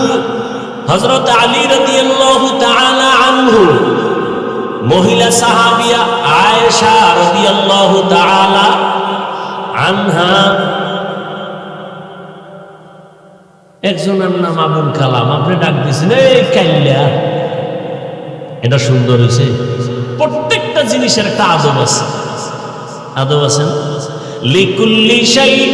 হযরত আলী রাদিয়াল্লাহু তাআলা আনহু, মহিলা সাহাবিয়া আয়েশা রাদিয়াল্লাহু তাআলা আনহা। একজনের নাম আবুল কালাম, আপনি ডাক দিয়েছেন এই কাইল্লা। এটা সুন্দর হয়েছে। প্রত্যেকটা জিনিসের একটা আদব আছে, আদব আছে। লিকুল্লি শাইইন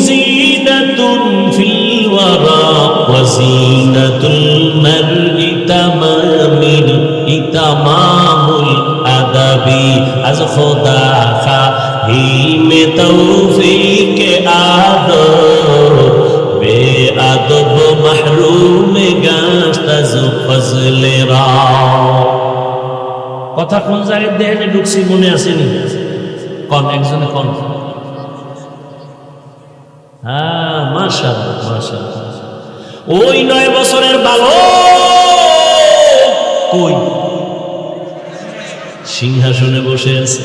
জিনাতুন ফিল ওয়ারা ওয়া জিনাতুল মারই তামামিল ইতামামুল আদাবি আজ খোদা খাহি মে তৌফিক আদব বে আদব মাহরুম গাশত আজ ফজলে রা। কথা কোন জায়গায় দেহে ঢুকছি মনে আসেনি? কোন একজনে কোন? হ্যাঁ, মাশাআল্লাহ মাশাআল্লাহ। ওই 9 বছরের বালক কই? সিংহাসনে বসে আছে,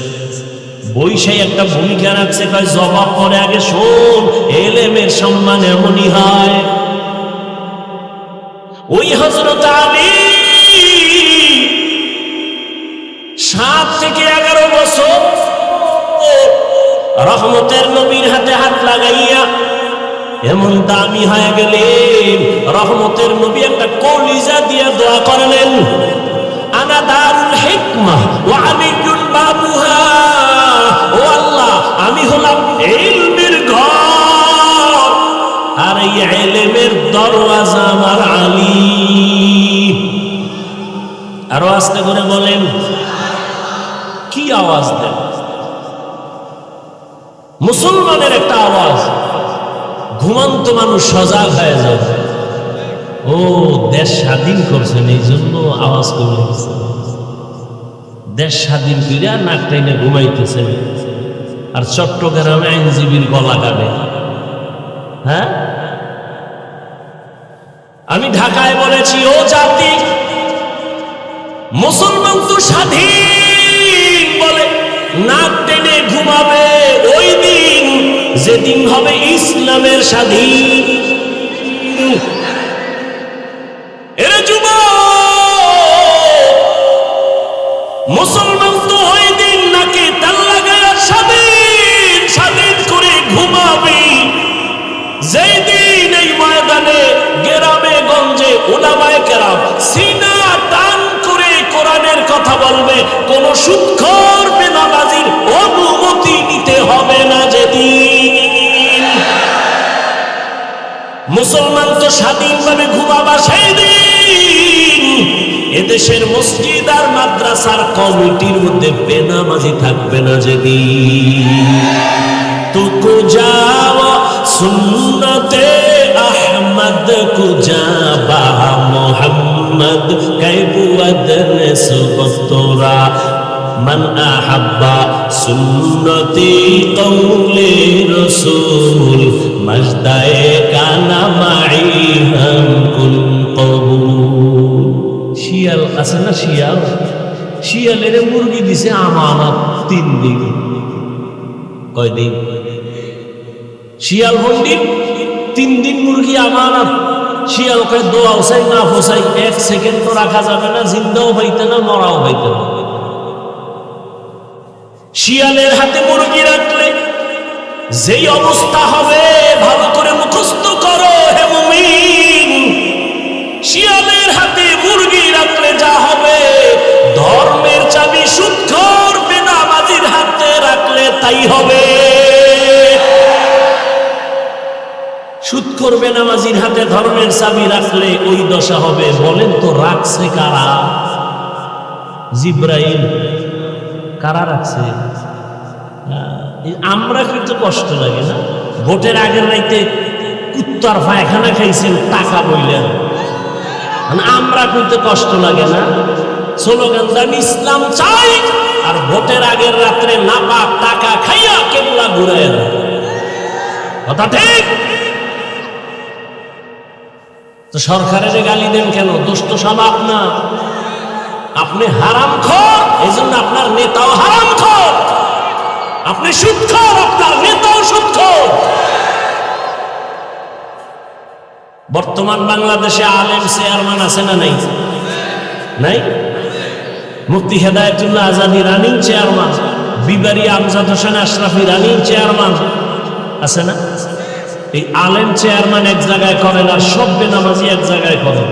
বৈশাই একটা ভূমিকা রাখছে, কয় জবাব পরে আগে শোন, এলেমের সম্মান এমনই হয়। ওই হযরত আলী 7 থেকে 11 বছর রহমতের নবীর হাতে হাত লাগাইয়া এমন দামি হয়ে গেলেন, রহমতের নবী একটা কলিজা দিয়ে দোয়া করলেন, আনা দারুল হিকমা ওয়া আলিয়ুন বাবুহা, ও আল্লাহ আমি হলাম ইলমের ঘর আর এই ইলমের দরওয়াজা আমার আলী। আরো আস্তে করে বলেন, কি আওয়াজ দেন? মুসলমানের একটা আওয়াজ, ঘুমন্ত মানুষ সজাগ হয়ে যাবে। ও দেশ স্বাধীন করছেন এই জন্য আওয়াজ করে দেশ স্বাধীন করিয়া নাক টেনে ঘুমাইতেছেন, আর চট্টগ্রামে আইনজীবীর গলা কাটে। হ্যাঁ, আমি ঢাকায় বলেছি, ও জাতি, মুসলমান তো স্বাধীন বলে নাক টেনে ঘুমাবে ওই দিন যেদিন হবে ইসলামের স্বাধীন। এরে যুবক, মুসলমান তো ওই দিন নাকি তাল লাগায়া স্বাধীন স্বাধীন করে ঘুমাবে যেই দিন এই ময়দানে গ্রামে গঞ্জে উলামায়ে কেরাম সিনা টান করে কোরআনের কথা বলবে, কোন সুদখোর বেনামাজির অনুমতি নিতে হবে না যেদিন। মুসলমান তো স্বাধীনভাবে ঘুমাবা সেই দিন এদেশের মসজিদ আর মাদ্রাসার কমিটির মধ্যে বেনামাজি থাকবে না যেদিন। তুকু যাওয়া সুন্নতে আহমদ কুজাবা মোহাম্মদ কাইবুয়াদন সুবতরা মান আহাব্বা সুন্নতি কওলে রাসূল মজদায়ে কানা মাই হাম কুল কবুল। শিয়াল আছে না, শিয়াল, শিয়ালের মুরগি দিছে আমানত 3 দিন। কয়দিন? শিয়াল পণ্ডিত 3 দিন মুরগি আমানত। শিয়াল কয় দোয়া চাই না ফসাই 1 সেকেন্ড তো রাখা যাবে না, জিন্দাও হইতে না মরাও হইতে না। শিয়ালের হাতে মুরগি রাখলে যেই অবস্থা হবে ভালো করে মুখস্থ করো হে মুমিন। শিয়ালের হাতে মুরগি রাখলে যা হবে, ধর্মের চাবি সুদখোর বেনামাজির হাতে রাখলে তাই হবে। সুদখোর বেনামাজির হাতে ধর্মের চাবি রাখলে ওই দশা হবে। বলেন তো রাখছে কারা? জিব্রাইল। কারা রাখছে? আমরা কিন্তু কষ্ট লাগে না? ভোটের আগের রাইতে কুত্তার পায়খানা খাইছেন টাকা বইলেন, আমরা কিন্তু কষ্ট লাগে না? স্লোগান দেন ইসলাম চাই, আর ভোটের আগের রাত্রে নাপাক টাকা খাইয়া কেবলা ঘুরে। কথা ঠিক? তো সরকারের গালি দেন কেন? দোষ তো সব আপনার। আপনি হারামখোর, এই জন্য আপনার নেতাও হারামখোর। আপনি সুদখোর, আপনার নেতাও সুদখোর। বর্তমান বাংলাদেশে আলেম চেয়ারম্যান আছে না নাই? নাই? মুফতি হেদায়েতুল্লাহ আজাদী রানিং চেয়ারম্যান, বিবারি আমজাদ হোসেন আশরাফি রানিং চেয়ারম্যান আছে না? এই আলেম চেয়ারম্যান এক জায়গায় করেন আর সব বেনামাজি এক জায়গায় করেন।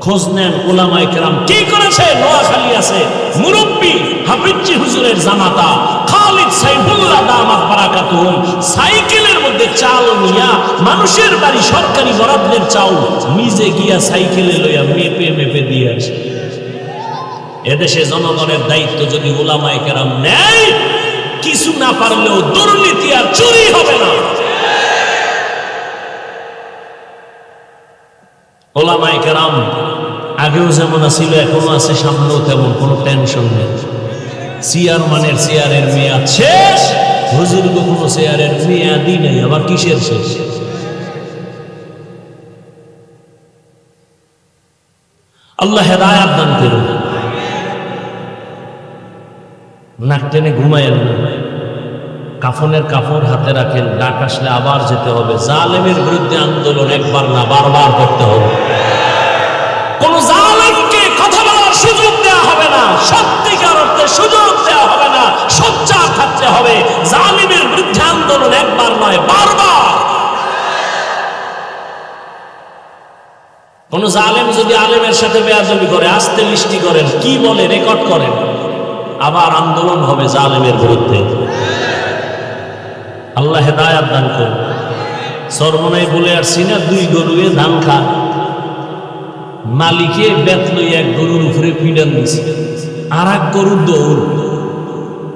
খোঁজ নেন উলামায়ে কেরাম কি করেছে। নোয়াখালী আছে মুরব্বী হাফিজি হুজুরের জামাতা খালিদ সাইফুল্লাহ দামাত বারাকাতুহুম, সাইকেলের মধ্যে চাল নিয়া মানুষের বাড়ি সরকারি বরাদ্দের চাউল নিজে গিয়া সাইকেলে লইয়া মেপে মেপে দিয়ে আসে। এদেশে জনগণের দায়িত্ব যদি উলামায়ে কেরাম নেয়, কিছু না পারলেও দুর্নীতি আর চুরি হবে না। উলামায়ে কেরাম আগেও যেমন ছিল এখনো আছে, সামনেও তেমন, কোনো টেনশন নেই। চেয়ারম্যানের চেয়ারের মেয়াদ শেষ, হুজুর কোনো চেয়ারের মেয়াদই নেই, আবার কিসের শেষ? আল্লাহ হেদায়েত দান করুন। নাক টেনে ঘুমায়েন না, কাফনের কাপড় হাতে রাখেন, ডাক আসলে আবার যেতে হবে। জালেমের বিরুদ্ধে আন্দোলন একবার না বারবার করতে হবে। কোন জালেমকে কথা বলার সুযোগ দেওয়া হবে না, সত্যিকার অর্থে সুযোগ দেওয়া হবে না, সোচ্চার থাকতে হবে। জালেমের বিরুদ্ধে আন্দোলন একবার নয় বারবার। কোন জালেম যদি আলেমের সাথে বেয়াদবি করে, আস্তে মিষ্টি করেন, কি বলে রেকর্ড করেন, আবার আন্দোলন হবে জালেমের বিরুদ্ধে। আল্লাহ হেদায়াত দান করুন। সর্বনাই বলে আসছি না, 2 গরুয়ে ধান খা, মালিকে বেত লই এক গরুর উপরে পিডান দিছে, আর এক গরুর দৌড়।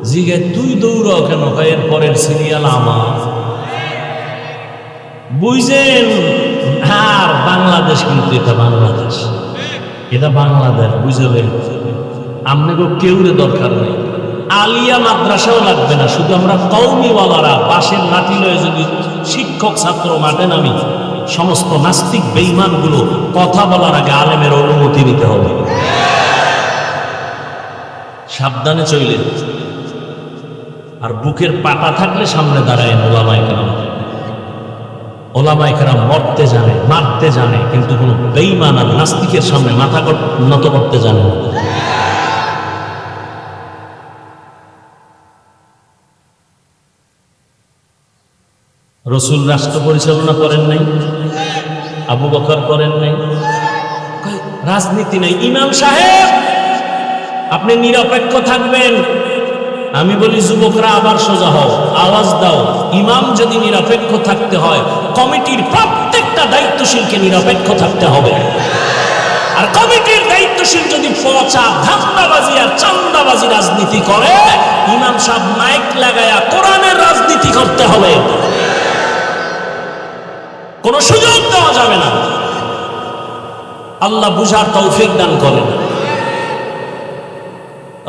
জিগে তুই দৌড়াও কেন? এর পরের সিরিয়াল আমার। বুঝছেন? আর বাংলাদেশ কিন্তু এটা বাংলাদেশ, এটা বাংলাদেশ, বুঝলেন? আপনাকে কেউরে দরকার নেই, আলিয়া মাদ্রাসাও লাগবে না, শুধু আমরা কওমিওয়ালারা বাঁশের লাঠি লয়ে যদি শিক্ষক ছাত্র মাঠে নামি, সমস্ত নাস্তিক বেঈমানগুলো কথা বলার আগে আলেমের অনুমতি নিতে হবে। সাবধানে চলে, আর বুকের পাটা থাকলে সামনে দাঁড়ায় ওলামায়ে কেরাম। ওলামায়ে কেরাম মরতে জানে, মারতে জানে, কিন্তু কোনো বেঈমান আর নাস্তিকের সামনে মাথা নত করতে জানে না। রসুল রাষ্ট্র পরিচালনা করেন নাই, আবু বকর করেন নাই, রাজনীতি নাই। ইমাম সাহেব আপনি নিরপেক্ষ থাকবেন। আমি বলি যুবকরা আবার সোজা হও, আওয়াজ দাও। ইমাম যদি নিরপেক্ষ থাকতে হয়, কমিটির প্রত্যেকটা দায়িত্বশীলকে নিরপেক্ষ থাকতে হবে। আর কমিটির দায়িত্বশীল যদি পচা ধান্দাবাজি আর চান্দাবাজি রাজনীতি করে, ইমাম সাহেব মাইক লাগায়া কোরআনের রাজনীতি করতে হবে। কোন সুযোগ দেওয়া যাবে না। আল্লাহ বুঝার তৌফিক দান করেন।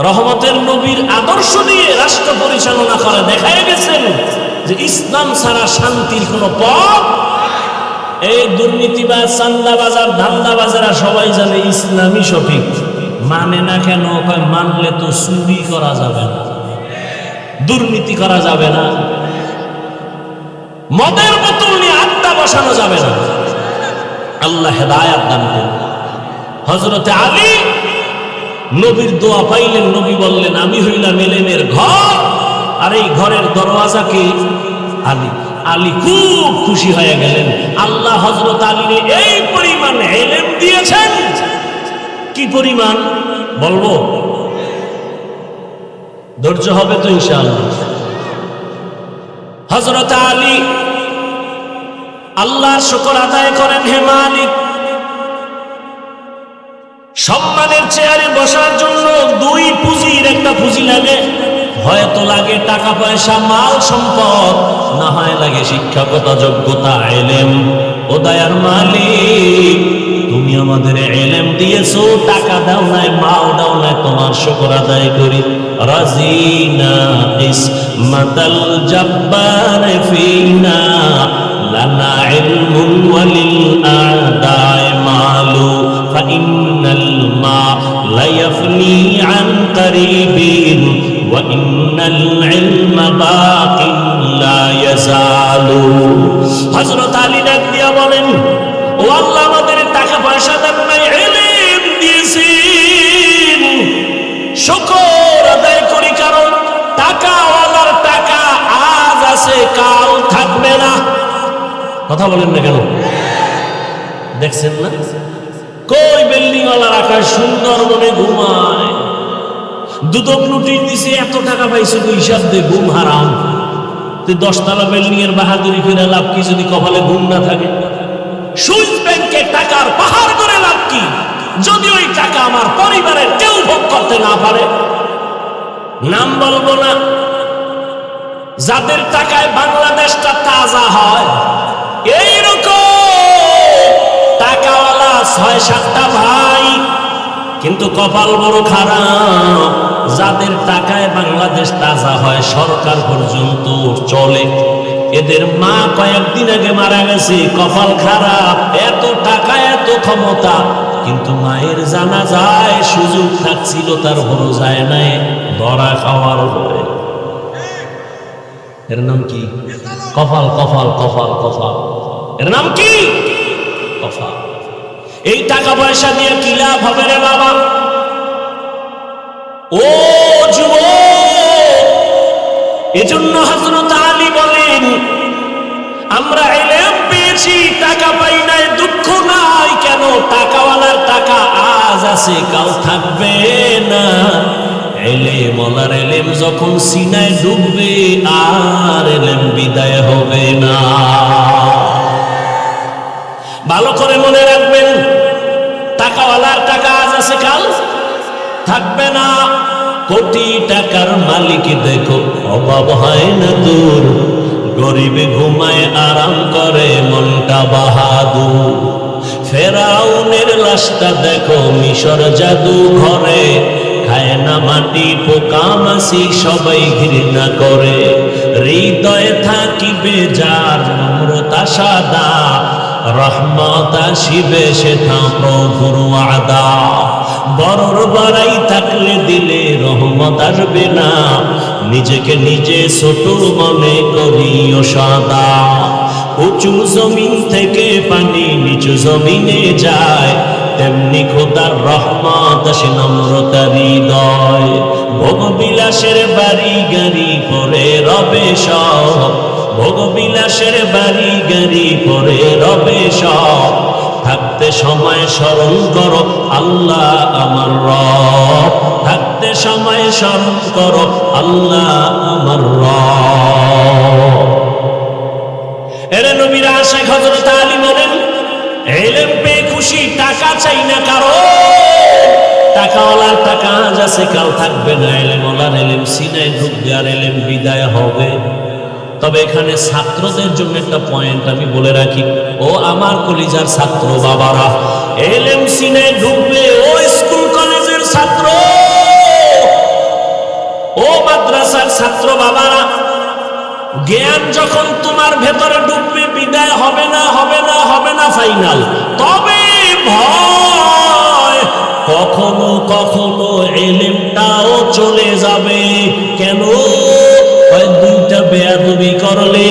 রহমতের নবীর আদর্শ দিয়ে রাষ্ট্র পরিচালনা করে দেখায় গেছেন যে ইসলাম ছাড়া শান্তির কোন পথ। এই দুর্নীতিবাজ, চান্দাবাজার, ধান্দাবাজারা সবাই জানে ইসলামই সঠিক, মানে না কেন? মানলে তো চুরি করা যাবে না, দুর্নীতি করা যাবে না, মদের বোতল নিয়ে আড্ডা বসানো যাবে না। আল্লাহ হেদায়াত দান করুন। হযরতে আলী নবীর দোয়া পাইলেন, নবী বললেন আমি হইলাম এলেমের ঘর, আর এই ঘরের দরওয়াজাকে আলী। আলী খুব খুশি হয়ে গেলেন। আল্লাহ হযরত আলীরে এই পরিমাণ ইলম দিয়েছেন। কি পরিমাণ বলবো? ধৈর্য হবে তো ইনশাআল্লাহ। হযরত আলী আল্লাহর শুকর আদায় করেন। হে মালিক, সম্মানের চেয়ারে বসার জন্য 2 পুঁজির একটা পুঁজি লাগে। হয়তো লাগে টাকা পয়সা, মাল সম্পদ, না হয় লাগে শিক্ষকতা, যোগ্যতা, ইলম। ও দয়ার মালিক, তুমি আমাদের ইলম দিয়েছো, টাকা দাও নাই, মাল দাও নাই, তোমার শুকর আদায় করি। রাজিনা ইসমাতাল জাব্বার ফিনা, লানা ইলমুন ওয়ালিল আদায় মালু, ফাইন্নাল মা লা ইয়াফনি আন কারিবিন, ওয়া ইন্নাল ইলমা বাকিন লা ইয়াজালু। হযরত আলী ডাক দিয়া বলেন, ও আল্লাহ, আমাদের টাকা পয়সা দেন নাই, ইলম দিয়েছেন, শুকর আদায় করি, কারণ টাকাওয়ালার টাকা আজ আছে, কাল থাকবে না। কথা বলেন না কেন? দেখছেন না কই বিল্ডিং ওয়ালার আকাশ সুন্দর মনে ঘুমায়, দুদক নোটিশ দিছে, এত টাকা পাইছে, হিসাব দে, ঘুম হারাম। তুই 10 তলা বিল্ডিং এর বাহাদুরি করে লাভ কি যদি কপালে ঘুম না থাকে? সুইস ব্যাংকে টাকার পাহাড় করে লাভ কি যদি ওই টাকা আমার পরিবারের কেউ ভোগ করতে না পারে? নাম বলবো না। যাদের টাকায় বাংলাদেশটা তাজা হয়, এইরকম টাকাওয়ালা 6-7টা ভাই, কিন্তু কপাল বড় খারাপ। যাদের টাকায় বাংলাদেশ তাজা হয়, সরকার পর্যন্ত চলে। এদের মা কয়েকদিন আগে মারা গেছে, কপাল খারাপ। এত টাকা, এত ক্ষমতা, কিন্তু মায়ের জানাজায় সুযোগ থাকছিল, তার বড় যায় নাই, ধরা খাওয়ার পরে। এর নাম কি? কপাল কপাল কপাল কপাল, এর নাম কি? কপাল। এই টাকা পয়সা দিয়ে কি লাভ হবে রে বাবা? ও যুবক, এজন্য হযরত আলী বলেন, আমরা ইলম পেয়েছি, টাকা পাই নাই, দুঃখ নাই। কেন? টাকাওয়ালার টাকা আজ আছে, কাল থাকবে না। ইলম ওয়ালার ইলম যখন সিনায় ডুববে, আর ইলম বিদায় হবে না। ভালো করে মনে রাখবেন, টাকাওয়ালার টাকা আজ আছে, কাল থাকবে না। কোটি টাকার মালিক দেখো, অভাব হয় না দূর। গরিবে ঘুমায়, আরাম করে, মনটা বাহাদুর। ফেরাউনের লাশটা দেখো, মিশর জাদু ঘরে। খায় না মাটি, পোকা মাছি, সবাই ঘৃণা করে। হৃদয়ে থাকিবে যার নম্রতা সাদা, রহমত আসিবে সেথা প্রভুর ওয়াদা। বড়র বাড়াই থাকলে দিলে রহমত আসবে না। নিজেকে নিজে ছোট মনে করিও সদা। উঁচু জমিন থেকে পানি নিচু জমিনে যায়, তেমনি খোদার রহমত আসে নম্রতার হৃদয়। ভোগবিলাসের বাড়ি গাড়ি পরে রবে সব, ভোগবিলাসের বাড়ি গাড়ি পরে রবে সব। থাকতে সময় স্মরণ করো আল্লাহ আমার রব, থাকতে সময় স্মরণ করো আল্লাহ আমার রব। এরে নবীর আশিক হযরত আলী বলেন, ইলম পেয়ে খুশি, টাকা চাই না কারো। টাকাওয়ালার টাকা আজ আছে, কাল থাকবে না। ইলম ওয়ালার ইলম সিনায় ঢুকবে, আর ইলম বিদায় হবে। তবে এখানে ছাত্রদের জন্য একটা পয়েন্ট আমি বলে রাখি। ও আমার কলিজার ছাত্র বাবারা, ইলম সিনায় ঢুকবে। ও স্কুল কলেজের ছাত্র, ও মাদ্রাসার ছাত্র বাবারা, জ্ঞান যখন তোমার ভেতরে ঢুকবে, বিদায় হবে না, হবে না, হবে না ফাইনাল। তবে ভয়, কখনো কখনো ইলমটাও চলে যাবে। কেন? দুইটা বেয়াদবি করলে,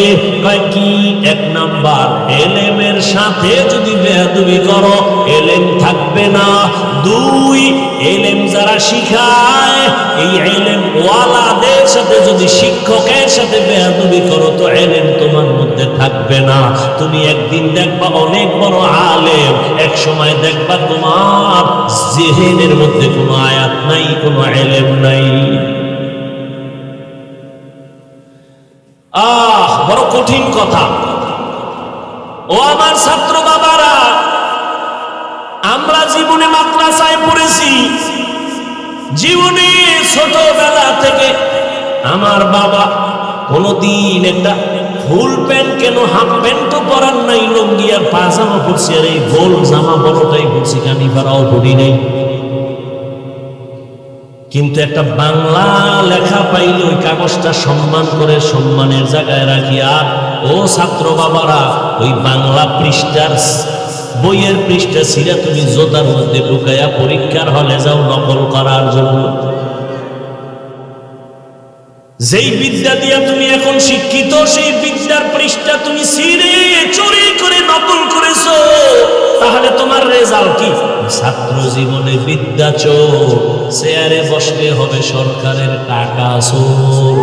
কি? এক নাম্বার, ইলমের সাথে যদি বেয়াদবি করো, ইলম থাকবে না। দুই, ইলম যারা শিখায়, এই ইলম ওয়ালাদের সাথে যদি শিক্ষকের সাথে বেয়াদবি করো, তো ইলম তোমার মধ্যে থাকবে না। তুমি একদিন দেখবা অনেক বড় আলেম, এক সময় দেখবা তোমার জিহনের মধ্যে কোনো আয়াত নাই, কোনো ইলম নাই। বড় কঠিন কথা। ও আমার ছাত্র বাবারা, আমরা জীবনে মাদ্রাসায় পড়েছি, জীবনে ছোটবেলা থেকে আমার বাবা কোনদিন একটা ফুল প্যান্ট, কেন হাফ প্যান্ট তো পরার নাই, লুঙ্গি আর পাজামা পরছি, আর এই গোল জামা বড়টাই পরছি, কানি পাড়াও পড়ি নাই। কিন্তু একটা বাংলা লেখা পাইলে ওই কাগজটা সম্মান করে সম্মানের জায়গায় রাখিয়া, ও ছাত্র বাবারা, ওই বাংলা পৃষ্ঠার বইয়ের পৃষ্ঠা ছিঁড়া তুমি জোতার মধ্যে ঢুকাইয়া পরীক্ষার হলে যাও নকল করার জন্য। যেই বিদ্যা দিয়া তুমি এখন শিক্ষিত, সেই বিদ্যার পৃষ্ঠা তুমি ছিঁড়ে চুরি করে নকল করেছো, তাহলে তোমার রেজাল্ট কি? ছাত্র জীবনে বিদ্যা চোর, চেয়ারে বসলে হবে সরকারের টাকা চোর।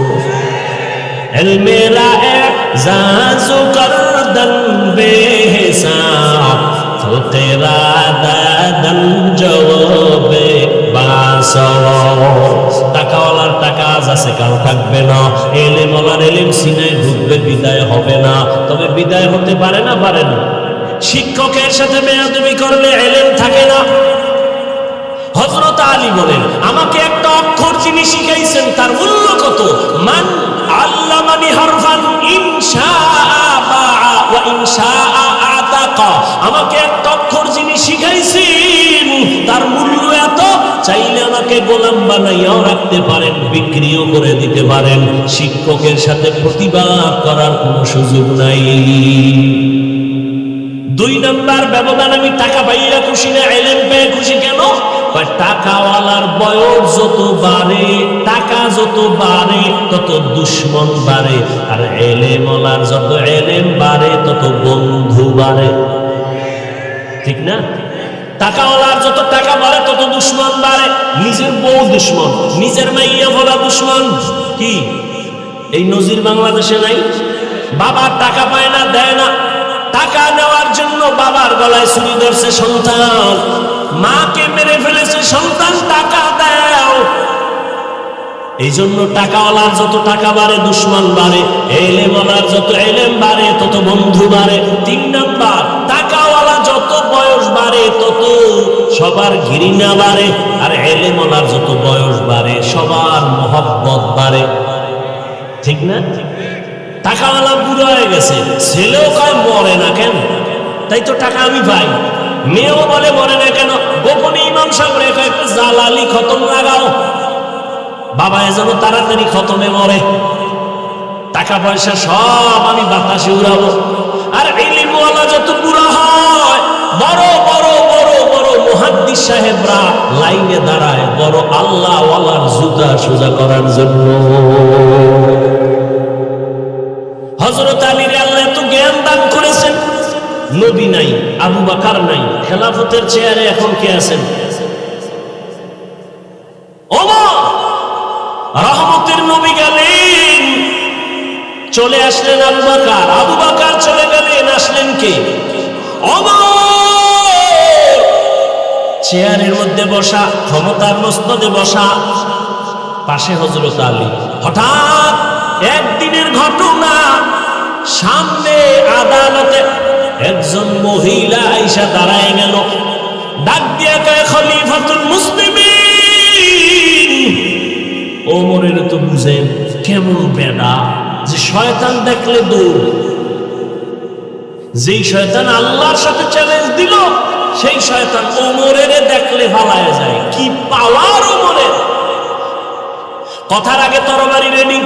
এলমেরা এক জাজু করদন বেহিসাব, তো তেরা দাদন জওবে বাসওয়াব। টাকাওয়ালার টাকা আজ আছে, কাল থাকবে না। ইলম ওয়ালার ইলম সিনায় ঢুকবে, বিদায় হবে না। তবে বিদায় হতে পারে না, পারে না। শিক্ষকের সাথে বেয়াদবি করলে ইলম থাকে না। হযরত আলী বলেন, আমাকে একটা অক্ষর যিনি শিখাইছেন, তার মূল্য কত? মান আল্লামানি হারফান ইনশাআ বাআ ওয়া ইনশাআ আতাকা। আমাকে একটা অক্ষর যিনি শিখাইছেন, তার মূল্য এত। চাইলে আমাকে গোলাম বানাইয়াও রাখতে পারেন, বিক্রিও করে দিতে পারেন। শিক্ষকের সাথে প্রতিবাদ করার কোনো সুযোগ নাই। দুই নাম্বার ব্যবধান, আমি টাকা পাইয়া খুশি না, ইলম পেয়ে খুশি। কেন? টাকাওয়ালার বয়স যত বাড়ে, টাকা যত বাড়ে, তত দুশ্মন বাড়ে, আর এলেমওয়ালার যত এলেম বাড়ে তত বন্ধু বাড়ে। ঠিক না? টাকাওয়ালার যত টাকা বাড়ে তত দুশ্মন বাড়ে। নিজের বউ দুশ্মন, নিজের মাইয়া বলা দুশ্মন। কি এই নজির বাংলাদেশে নাই? বাবার টাকা পায় না, দেয় না, টাকা নেওয়ার জন্য বাবার গলায় ছুরি ধরছে সন্তান, মাকে মেরে ফেলেছে সন্তান, টাকা দাও। এই জন্য টাকাওয়ালার যত টাকা বাড়ে দুশ্মন বাড়ে, এলেমওয়ালার যত এলেম বাড়ে তত বন্ধু বাড়ে। 3 নাম্বার, টাকাওয়ালা যত বয়স বাড়ে তত সবার ঘৃণা বাড়ে, আর এলেমওয়ালার যত বয়স বাড়ে সবার মহব্বত বাড়ে। ঠিক না? টাকাওয়ালা বুড়ো হয়ে গেছে, ছেলেও কয় মরে না কেন, তাই তো টাকা আমি পাই। মেয়েও বলে মরে না কেন, গোপনে ইমাম সাহেব রেখে একটু জালালি খতম লাগাও, বাবা যেন তাড়াতাড়ি খতমে মরে। টাকা পয়সা সব আমি বাতাসে উড়াবো। আর ইলমওয়ালা যত বুড়া হয়, বড় বড় বড় বড় মুহাদ্দিস সাহেবরা লাইনে দাঁড়ায় বড় আল্লাহ ওয়ালার জুতা সোজা করার জন্য। হযরত আলীর আল্লাহ এত জ্ঞান দান করেছেন, নবী নাই, আবু বকর নাই, খেলাফতের চেয়ারে এখন কে আছেন? ওমর। রহমতের নবী গেলেন, চলে আসলেন আবু বকর, আবু বকর চলে গেলেন, আসলেন কে? ওমর। চেয়ারের মধ্যে বসা, ক্ষমতার মসনদে বসা, পাশে হযরত আলী। হঠাৎ একদিনের ঘটনা, সামনে আদালতে একজন মহিলা আইসা দাঁড়ায় গেল, ডাক দিয়া কয়, খলিফাতুল মুসলিমিন। ওমরের তো বুঝেন কেমন বেড়া, যে শয়তান দেখলে দৌড়। যেই শয়তান আল্লাহর সাথে চ্যালেঞ্জ দিল, সেই শয়তান ওমরের দেখলে ভালায় যায়। কি পাওয়ার ওমরের! কথার আগে তরবারি রেডি।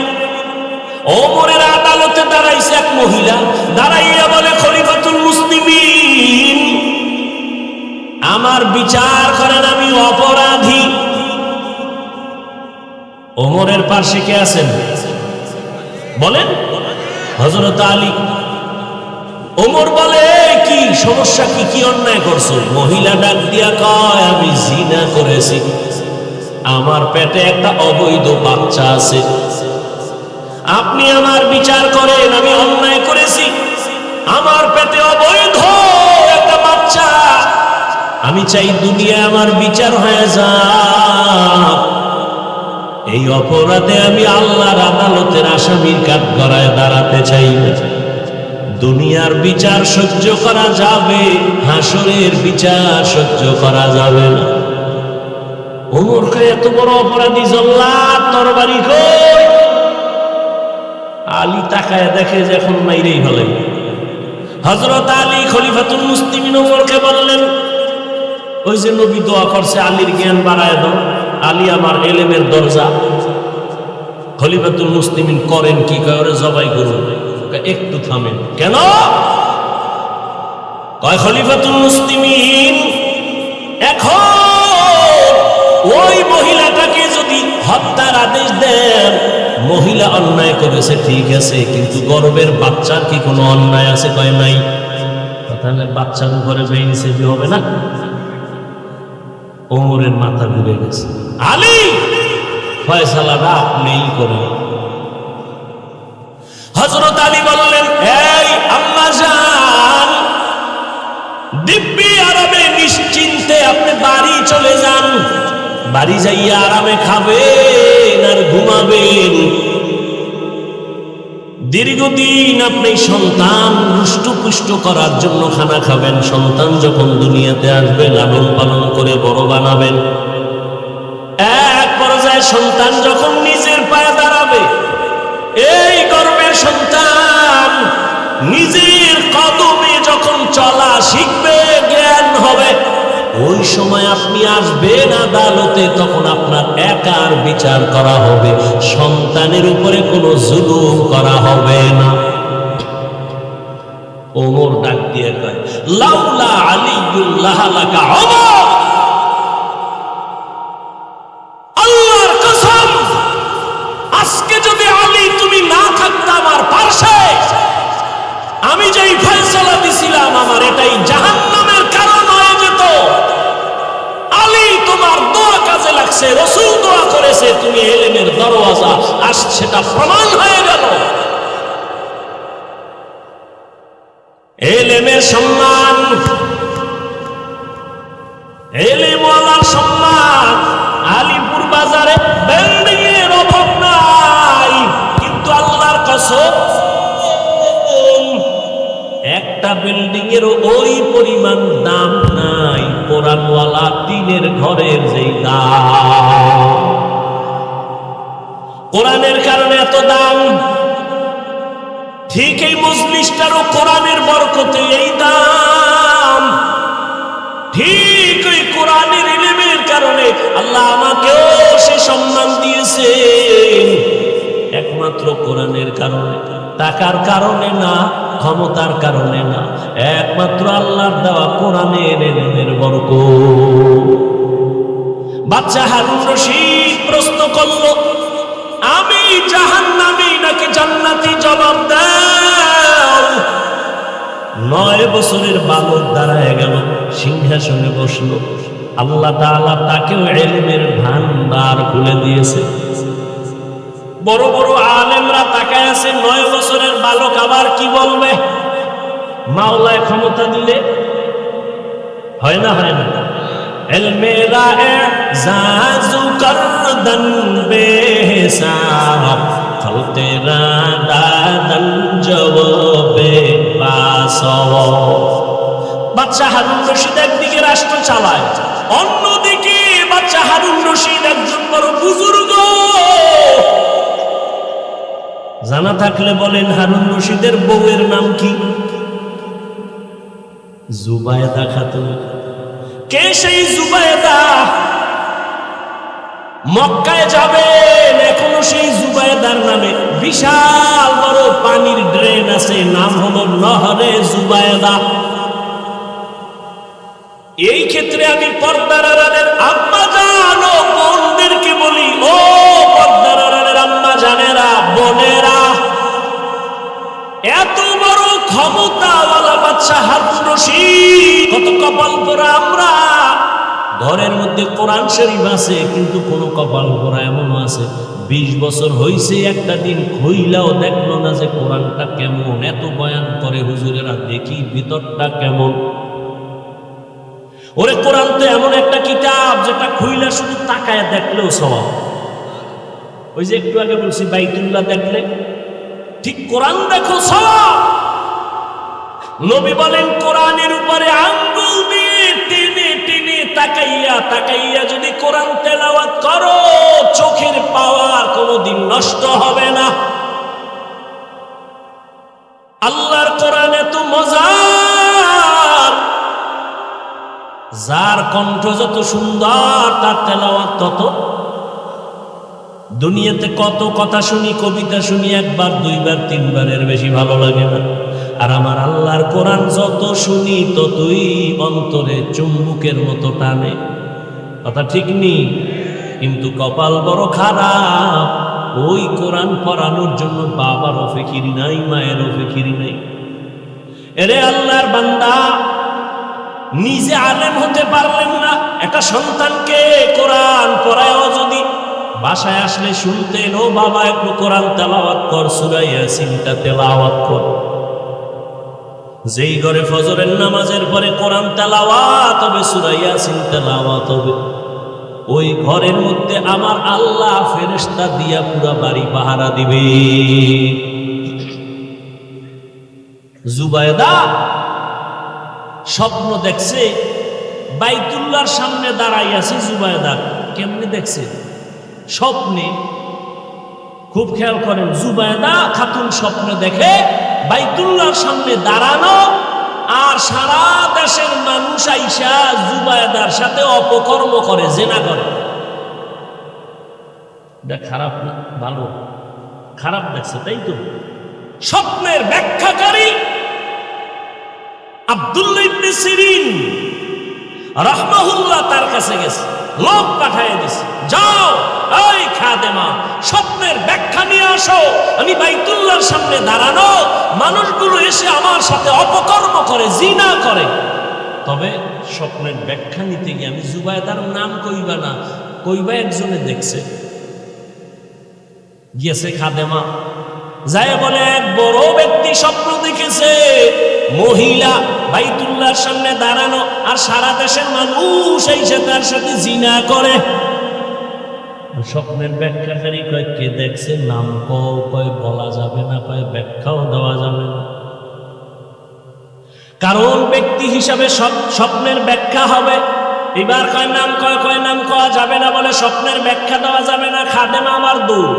ওমরের আদালতে দাঁড়াইছে এক মহিলা, দাঁড়াইয়া বলে, খলিফাতুল মুসলিমিন, আমার বিচার করেন, আমি অপরাধী। ওমরের পাশে কে আছেন বলেন? হযরত আলী। ওমর বলে, কি সমস্যা, কি কি অন্যায় করছো? মহিলা ডাক দিয়া কয়, আমি জিনা করেছি, আমার পেটে একটা অবৈধ বাচ্চা আছে, আপনি আমার বিচার করেন, আমি অন্যায় করেছি, আমার পেটে অবৈধ একটা বাচ্চা, আমি চাই দুনিয়া আমার বিচার হয়ে যাক। এই অপরাধে আমি আল্লাহর আদালতের আসামির কাঠগড়ায় দাঁড়াতে চাই না। দুনিয়ার বিচার সহ্য করা যাবে, হাসরের বিচার সহ্য করা যাবে না। ওমর কয়, এত বড় অপরাধী জল্লাদ, তরবারি কই? আলী তাকায় দেখে যে এখন মাইরেই হলেন। হযরত আলী খলিফাতুল মুসলিমিন ওমরকে বললেন, ওই যে নবী দোয়া করছে, আলীর জ্ঞান বাড়ায় দাও, আলী আমার এলেমের দরজা। খলিফাতুল মুসলিমিন করেন কি? কয়, ওরে জবাই করুন। একটু থামেন। কেন? কয়, খলিফাতুল মুসলিমিন, এখন ওই মহিলাটাকে যদি হত্যার আদেশ দেন, মহিলা অন্যায় করেছে ঠিক আছে, কিন্তু গর্ভের বাচ্চার কি কোনো অন্যায় আছে? কয় নাই। তাহলে বাচ্চার উপরে বেইনসাফি হবে না? ওমরের মাথা ঘুরে গেছে। আলী, ফয়সালাটা আপনিই করেন। হযরত আলী বললেন, এই আম্মাজান, দিব্যি আরামে নিশ্চিন্তে আপনি বাড়ি চলে যান, বাড়ি যাইয়া আরামে খাবেন আর ঘুমাবেন। দীর্ঘদিন আপনি সন্তান রুষ্টপুষ্ট করার জন্য খানা খাবেন, সন্তান যখন দুনিয়াতে আসবে লালন পালন করে বড় বানাবেন। এক পর্যায়ে সন্তান যখন নিজের পায়ে দাঁড়াবে, এই গর্ভের সন্তান নিজের কদমে যখন চলা শিখবে, জ্ঞান হবে, ওই সময় আপনি আসবেন আদালতে, তখন আপনার একার বিচার করা হবে, সন্তানের উপরে কোনো জুলুম করা হবে না। ওমর ডাক দিয়ে কয়, লাউলা আলিউল্লাহ লাকা ওমর, যেই ফয়সালা দিছিলাম আমার এটাই জাহান্নামের কারণ হয়ে যেত। আলী তোমার দোয়া কাজে লাগছে, রাসূল দোয়া করেছে, তুমি ইলমের দরওয়াজা আজ সেটা প্রমাণ হয়ে গেল। ইলমের সম্মান, ইলমওয়ালার সম্মান। আলিপুর বাজারে বিল্ডিং এর অভাব নাই, কিন্তু আল্লাহর কসম একটা বিল্ডিং এর ওই পরিমাণ দাম নাই কোরআনওয়ালা টিনের ঘরের যেই দাম। কোরআনের কারণে এত দাম, ঠিক এই মজলিসটারও কোরআনের বরকতে এই দাম। ঠিক ওই কোরআনের ইলমের কারণে আল্লাহ আমাকেও সে সম্মান দিয়েছে, একমাত্র কোরআনের কারণে, টাকার কারণে না, ক্ষমতার কারণে না, একমাত্র আল্লাহর দেওয়া কোরআনের ইলমের বরকত। বাচ্চা হারুন রশিদ প্রশ্ন করল, আমি জাহান্নামী নাকি জান্নাতি, জবাব দাও। 9 বছরের বালক দাঁড়ায় গেল, সিংহাসনে বসলো। আল্লাহ তাআলা তাকেও ইলমের ভান্ডার খুলে দিয়েছে। বড় বড় আলেমরা তাকায় আছে, 9 বছরের বালক আবার কি বলবে? মাওলায় ক্ষমতা দিলে হয় না, হয় না? ইলমেরা এজাজু করদন বেহিসাব, খলতেরা দাদন জবাবে বাসব। বাচ্চা হারুন রশিদ একদিকে রাষ্ট্র চালায়, অন্যদিকে বাচ্চা হারুন রশিদ একজন বড় বুজুর্গ। জানা থাকলে বলেন, হারুন রশিদের বউয়ের নাম কি? জুবায়েদা খাতুন। কে সেই জুবায়েদা? মক্কায় যাবেন, এখনো সেই জুবায়েদার নামে বিশাল বড় পানির ড্রেন আছে, নাম হলো নহরে জুবায়েদা। এই ক্ষেত্রে আমি পর্দার আড়ালের আম্মা জান ও বোনদেরকে বলি, ও পর্দার আড়ালের আম্মা জানেরা, বোনেরা, এত বড় ক্ষমতাওয়ালা বাচ্চা হারুন রশিদ, কত কপাল পোড়া আমরা। ঘরের মধ্যে কোরআন শরীফ আছে, কিন্তু কোন কপাল পোড়া এমনও আছে 20 বছর হইছে একটা দিন খুইলাও দেখলো না যে কোরআনটা কেমন। এত বয়ান করে হুজুরেরা, দেখি ভিতরটা কেমন। ওরে কোরআন তো এমন একটা কিতাব যেটা খুইলা শুধু তাকায় দেখলেও সওয়াব। ওই যে একটু আগে বলছি বাইতুল্লাহ দেখলে, ঠিক কোরআন দেখো সওয়াব। নবী বলেন, কোরআনের উপরে আঙ্গুল দিয়ে টেনে টেনে তাকাইয়া তাকাইয়া যদি কোরআন তেলাওয়াত করো, চোখের পাওয়ার কোনোদিন নষ্ট হবে না। আল্লাহর কোরআন এত মজার, যার কণ্ঠ যত সুন্দর তার তেলাওয়াত তত। দুনিয়াতে কত কথা শুনি, কবিতা শুনি, 1 বার 2 বার 3 বারের বেশি ভালো লাগে না। আর আমার আল্লাহর কোরআন যত শুনি ততই অন্তরে চুম্বুকের মতো টানে। কথা ঠিক নেই? কিন্তু কপাল বড় খারাপ, ওই কোরআন পড়ানোর জন্য বাবারও ফিকির নাই, মায়েরও ফিকির নাই। এরে আল্লাহর বান্দা, নিজে আলেম হতে পারলেন না, একটা সন্তানকে কোরআন পড়ায়ও যদি বাসায় আসলে শুনতেন, ও বাবা একটু কোরআন তেলাওয়াত কর, সূরা ইয়াসিনটা তেলাওয়াত কর। যেই ঘরে ফজরের নামাজের পরে কোরআন তেলাওয়াত হবে, সূরা ইয়াসিন তেলাওয়াত হবে, ওই ঘরের মধ্যে আমার আল্লাহ ফেরেশতা দিয়া পুরা বাড়ি পাহারা দিবে। জুবায়েদা স্বপ্ন দেখছে, বাইতুল্লাহর সামনে দাঁড়াই আছে জুবায়েদা। কেমনে দেখছে? স্বপ্নে। খুব খেয়াল করেন, জুবায়েদা খাতুন স্বপ্নে দেখে বাইতুল্লাহর সামনে দাঁড়ানো, আর সারা দেশের মানুষ আইসা জুবায়েদার সাথে অপকর্ম করে, জেনা করে। এটা খারাপ না ভালো? খারাপ দেখছে, তাই তো? স্বপ্নের ব্যাখ্যাকারী আব্দুল্লাহ ইবনে সিরিন রাহমাহুল্লাহ তার কাছে গেছে। লোক পাঠিয়ে দিছে, যাও এই খাদেমা স্বপ্নের ব্যাখ্যা নিয়ে আসো। আমি বাইতুল্লাহর সামনে দাঁড়ানো, মানুষগুলো এসে আমার সাথে অপকর্ম করে, জিনা করে। তবে স্বপ্নের ব্যাখ্যা নিতে গিয়ে আমি জুবায়দার নাম কইবা না, কইবা একজনে দেখছে। গিয়েছে খাদেমা, যায় বলে এক বড় ব্যক্তি স্বপ্ন দেখেছে, মহিলা বাইতুল্লাহর সামনে দাঁড়ানো, আর সারা দেশের মানুষ এসে তার সাথে জিনা করে। স্বপ্নের ব্যাখ্যাকারী কয় কে দেখছে, নাম কয় বলা যাবে না, কয় ব্যাখ্যাও দেওয়া যাবে না, কারণ ব্যক্তি হিসাবে স্বপ্নের ব্যাখ্যা হবে। এবার কয় নাম কয় নাম কওয়া যাবে না, বলে স্বপ্নের ব্যাখ্যা দেওয়া যাবে না। খাদেমা আমার দৌড়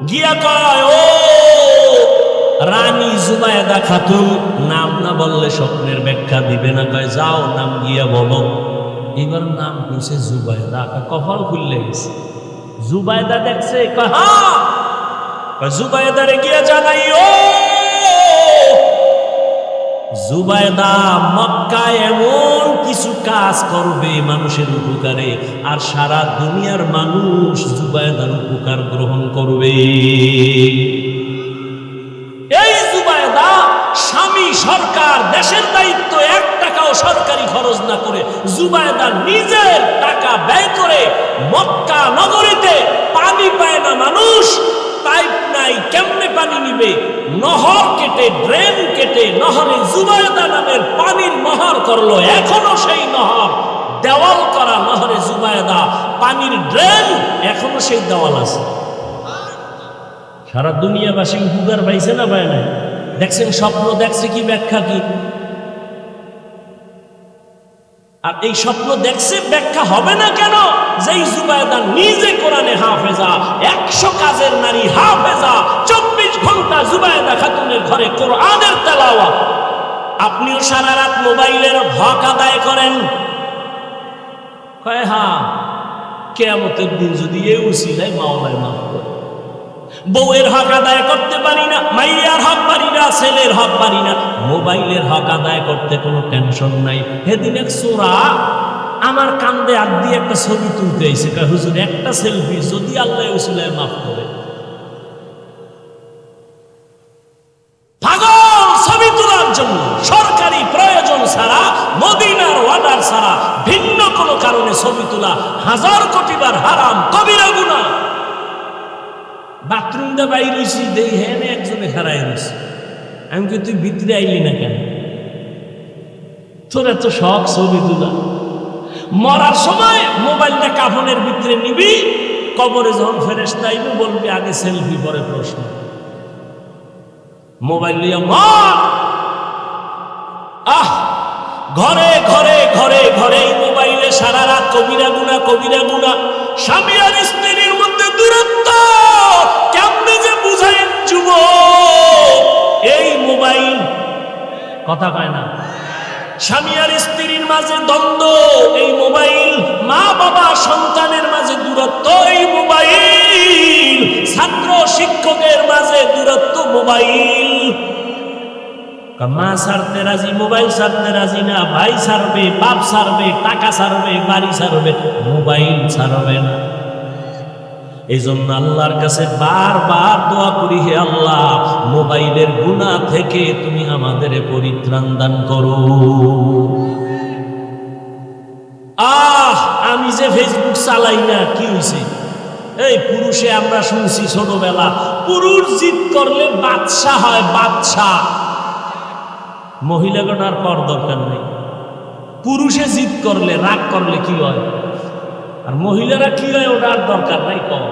গিয়া কয়, ও রানী জুবায়দা খাতুন, নাম না বললে স্বপ্নের ব্যাখ্যা দিবে না। কয় যাও নাম গিয়া বলো। এবার নাম কইছে জুবায়দা, কপাল খুললে গেছে। জুবায়দা দেখছে, কয় হ্যাঁ, জুবায়দারে গিয়া জানাই, ও জুবায়দা মক্কায় এমন কিছু কাজ করবে মানুষের উপকারে, আর সারা দুনিয়ার মানুষ জুবায়দার উপকার গ্রহণ করবে। এই জুবায়দা স্বামী সরকার, দেশের দায়িত্ব, 1 টাকাও সরকারি খরচ না করে জুবায়দা নিজের টাকা ব্যয় করে মক্কা নগরীতে পানি পায় না মানুষ, পাইপ নাই, কেমনে পানি নিবে? নহর কেটে, ড্রেন কেটে নহরে জুবায়দা নামের পানির নহর করলো। এখনো সেই নহর, দেওয়াল করা নহরে জুবায়দা, পানির ড্রেন, এখনো সেই দেওয়াল আছে। সারা দুনিয়াবাসী উপকার পাইছে না পায় না? দেখছেন স্বপ্ন দেখছে কি, ব্যাখ্যা কি? আর এই স্বপ্ন দেখছে, ব্যাখ্যা হবে না কেন? যেই জুবায়দা নিজে কোরআনে হাফেজা, 100 কাজের নারী হাফেজা, 24 ঘন্টা জুবায়দা খাতুনের ঘরে কোরআনের তেলাওয়াত। আপনিও সারা রাত মোবাইলের হক আদায় করেন। কয় হ্যাঁ, কিয়ামতের দিন যদি এই উসিলায় মাওলায় মাফ করে। বউয়ের হক আদায় করতে পারি না, মাইয়ার হক পারি না, ছেলের হক পারি না, মোবাইলের হক আদায় করতে কোনো টেনশন নাই। সেদিন এক চোরা আমার কান্দে হাত দিয়ে একটা ছবি তুলতে এসে, কয় হুজুর একটা সেলফি যদি আল্লাহ উসিলায় মাফ করে। পাগল ছবি তোলার জন্য, সরকারি প্রয়োজন ছাড়া, মদিনার অর্ডার ছাড়া ভিন্ন কোনো কারণে ছবি তোলা 1000 কোটি বার হারাম, কবিরা গুনাহ। বাথরুম দা বাইর হইছি, দেই হ্যাঁ একজনে খারাই রয়েছে। আমি কি তুই ভিতরে আইলি না কেন? তোর এত শখ ছবি তোলা। মরার সময় মোবাইলটা কাফনের ভিতরে নিবি, কবরে যখন ফেরেশতা আইবে বলবি আগে সেলফি, পরে প্রশ্ন। মোবাইল নিয়ে মর। আহ, ঘরে ঘরে ঘরে ঘরে মোবাইলে সারা রাত কবিরা গুনাহ, কবিরা গুনাহ। স্বামী আর স্ত্রীর মধ্যে দূরত্ব কেমনে যে বুঝায় যুবক? এই মোবাইল কথা কয় না। স্বামী আর স্ত্রীর মাঝে দ্বন্দ্ব, এই মোবাইল। মা বাবা সন্তানের মাঝে দূরত্ব, এই মোবাইল। ছাত্র শিক্ষকের মাঝে দূরত্ব, মোবাইল। মা ছাড়তে রাজি, মোবাইল ছাড়তে রাজি না। ভাই ছাড়বে, বাপ ছাড়বে, টাকা ছাড়বে, বাড়ি ছাড়বে, মোবাইল ছাড়বে না। এই জন্য আল্লাহর কাছে বারবার দোয়া করি, হে আল্লাহ, মোবাইলের গুনাহ থেকে তুমি আমাদের পরিত্রাণ দান করো। আমি যে ফেসবুক চালাই না, কি হয়েছে? এই পুরুষে আমরা শুনছি ছোটবেলা, পুরুষ জিদ করলে বাদশা হয়, বাদশা। মহিলাগণ আর পর দরকার নেই। পুরুষে জিদ করলে, রাগ করলে কি হয়, আর মহিলারা কি হয় ওটা আর দরকার নাই। কম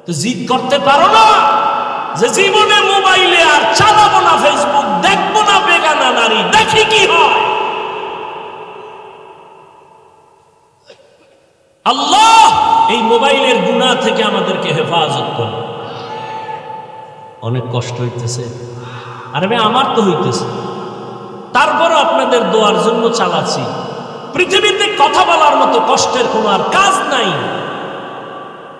তো জিদ করতে পারো না যে জীবনে মোবাইলে আর চালাবো না, ফেসবুক দেখবো না, বেগানা নারী দেখি কি হয়। আল্লাহ এই মোবাইলের গুনাহ থেকে আমাদেরকে হেফাজত করে। অনেক কষ্ট হইতেছে, আরে ভাই আমার তো হইতেছে, তারপরও আপনাদের দোয়ার জন্য চালাচ্ছি। পৃথিবীতে কথা বলার মতো কষ্টের কোনো আর কাজ নাই।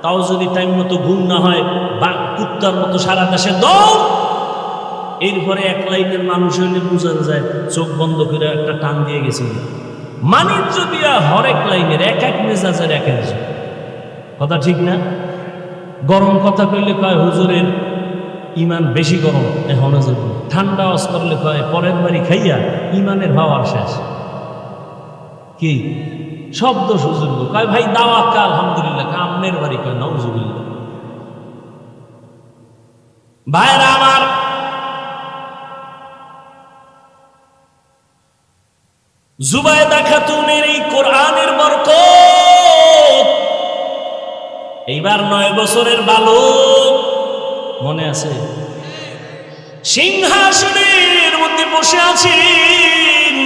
তাও যদি টাইম মতো ঘুম না হয়, বা কুত্তার মতো সারা দেশে দৌড়। এরপরে 1 লাইনের মানুষ হইলে বোঝা যায় চোখ বন্ধ করে একটা টান দিয়ে গেছিল। মানিজ্য দিয়া হরেক লাইনের এক এক মেজাজের এক একজন কথা ঠিক না। গরম কথা কইলে কয় হুজুরের ইমান বেশি গরম এখন ঠান্ডা ওয়াজ করলে কয় পরের বাড়ি খাইয়া ইমানের ভাওয়ার শেষ। কি শব্দ সুযোগ কয় ভাই দাওয়াত কা আলহামদুলিল্লাহ আমনের বাড়ি কয় নাউজুবিল্লাহ। ভাইরা আমার, জুবায়দা খাতুনের এই কোরআনের বরকত, এইবার 9 বছরের বালক মনে আছে সিংহাসনের মধ্যে বসে আছেন।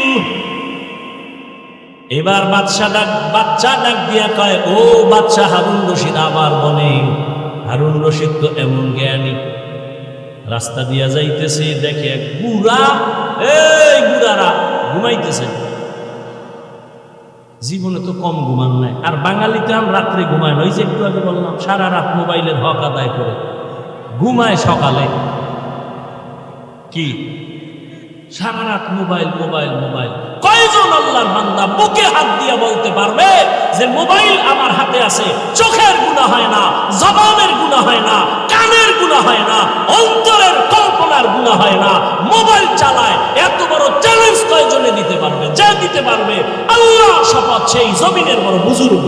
এবার বাচ্চা ডাক দিয়া কয়, ও বাচ্চা হারুন রশিদ। আবার বলে হারুন রশিদ তো এমন জ্ঞানী, রাস্তা দিয়া যাইতেছে দেখে এক বুড়া, এই বুড়ারা ঘুমাইতেছে। জীবনে তো কম ঘুমান নাই। আর বাঙালিতে আমি রাত্রে ঘুমায় না, ওই যে একটু আগে বললাম সারা রাত মোবাইলের হক আদায় করে ঘুমায় সকালে। কি সারা রাত মোবাইল মোবাইল মোবাইল। কয়জন আল্লাহর বান্দা বুকে হাত দিয়ে বলতে পারবে যে মোবাইল আমার হাতে আছে, চোখের গুনাহ হয় না, জবানের গুনাহ হয় না, কানের গুনাহ হয় না, অন্তরের কল্পনার গুনাহ হয় না, মোবাইল চালায়। এত বড় চ্যালেঞ্জ কয়জনে দিতে পারবে? যে দিতে পারবে আল্লাহ শপথ সেই জমিনের বড় বুজুর্গ।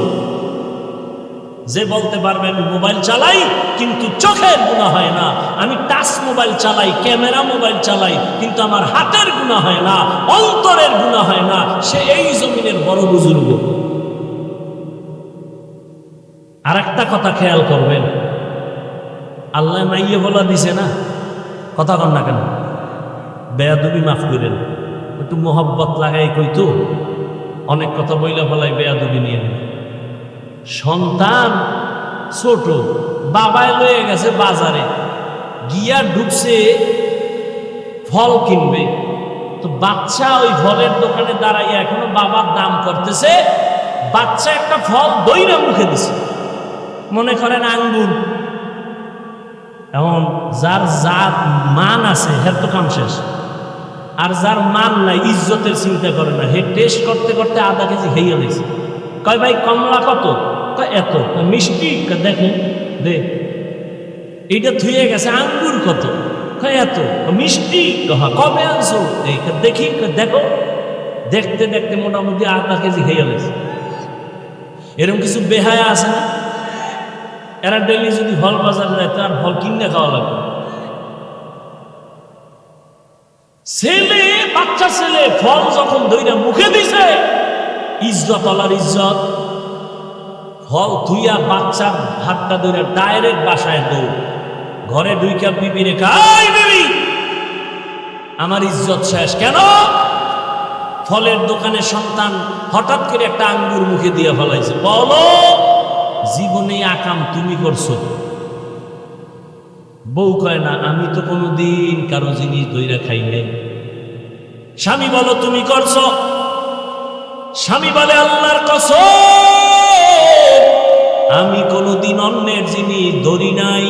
যে বলতে পারবে আমি মোবাইল চালাই কিন্তু চোখের গুনাহ হয় না, আমি টাচ মোবাইল চালাই, ক্যামেরা মোবাইল চালাই কিন্তু আমার হাতের গুনাহ হয় না, অন্তরের গুনাহ হয় না, সে এই জমিনের বড় বুজুর্গ। আর একটা কথা খেয়াল করবেন, আল্লাহ মাইয়ে বলা দিছে না, কথা কন না কেন? বেয়াদবি মাফ করেন, একটু মোহব্বত লাগাই কইতো অনেক কথা বইলা ফেলাই বেয়াদবি নিয়ে নেবে। সন্তান ছোট, বাবায় লয়ে গেছে বাজারে, গিয়া ঢুকছে ফল কিনবে, তো বাচ্চা ওই ফলের দোকানে দাঁড়াইয়া এখনো বাবার দাম করতেছে। বাচ্চা একটা ফল দইরা মুখে দিছে, মনে করেন আঙ্গুর। এখন যার জাত মান আছে হের তো কাম শেষ, আর যার মান নাই ইজ্জতের চিন্তা করে না, হে টেস্ট করতে করতে আধা কেজি খেয়ে দিয়েছে। কয় ভাই কমলা কত? কয় এত। মিষ্টি? দেখেন দে, এইটা থুয়ে গেছে। আঙ্গুর কত? কয় এত। মিষ্টি? কবে আনছো? দেখি, দেখো। দেখতে দেখতে মোটামুটি আধা কেজি খেয়ে গেছে। এরকম কিছু বেহায়া আছে না? এরা ডেলি যদি ফল বাজারে যায় তার ফল কিনে খাওয়া লাগবে। ছেলে, বাচ্চা ছেলে ফল যখন দইরা মুখে দিছে, ইজ্জত আলার ইজ্জত। ফল ধুইয়া বাচ্চার হাতটা ধরে ডাইরেক্ট বাসায় দৌড়, ঘরে ঢুইকা বিবি রেখা, বিবি আমার ইজ্জত শেষ। কেন? ফলের দোকানে সন্তান হঠাৎ করে একটা আঙ্গুর মুখে দিয়ে ফলাইছে। বলো জীবনে আকাম তুমি করছো? বউ কয় না, আমি তো কোনোদিন কারো জিনিস দইরা খাই নাই। স্বামী বলো তুমি করছো? স্বামী বলে আল্লাহর কসম আমি কোনোদিন অন্যের জিনিস ধরি নাই।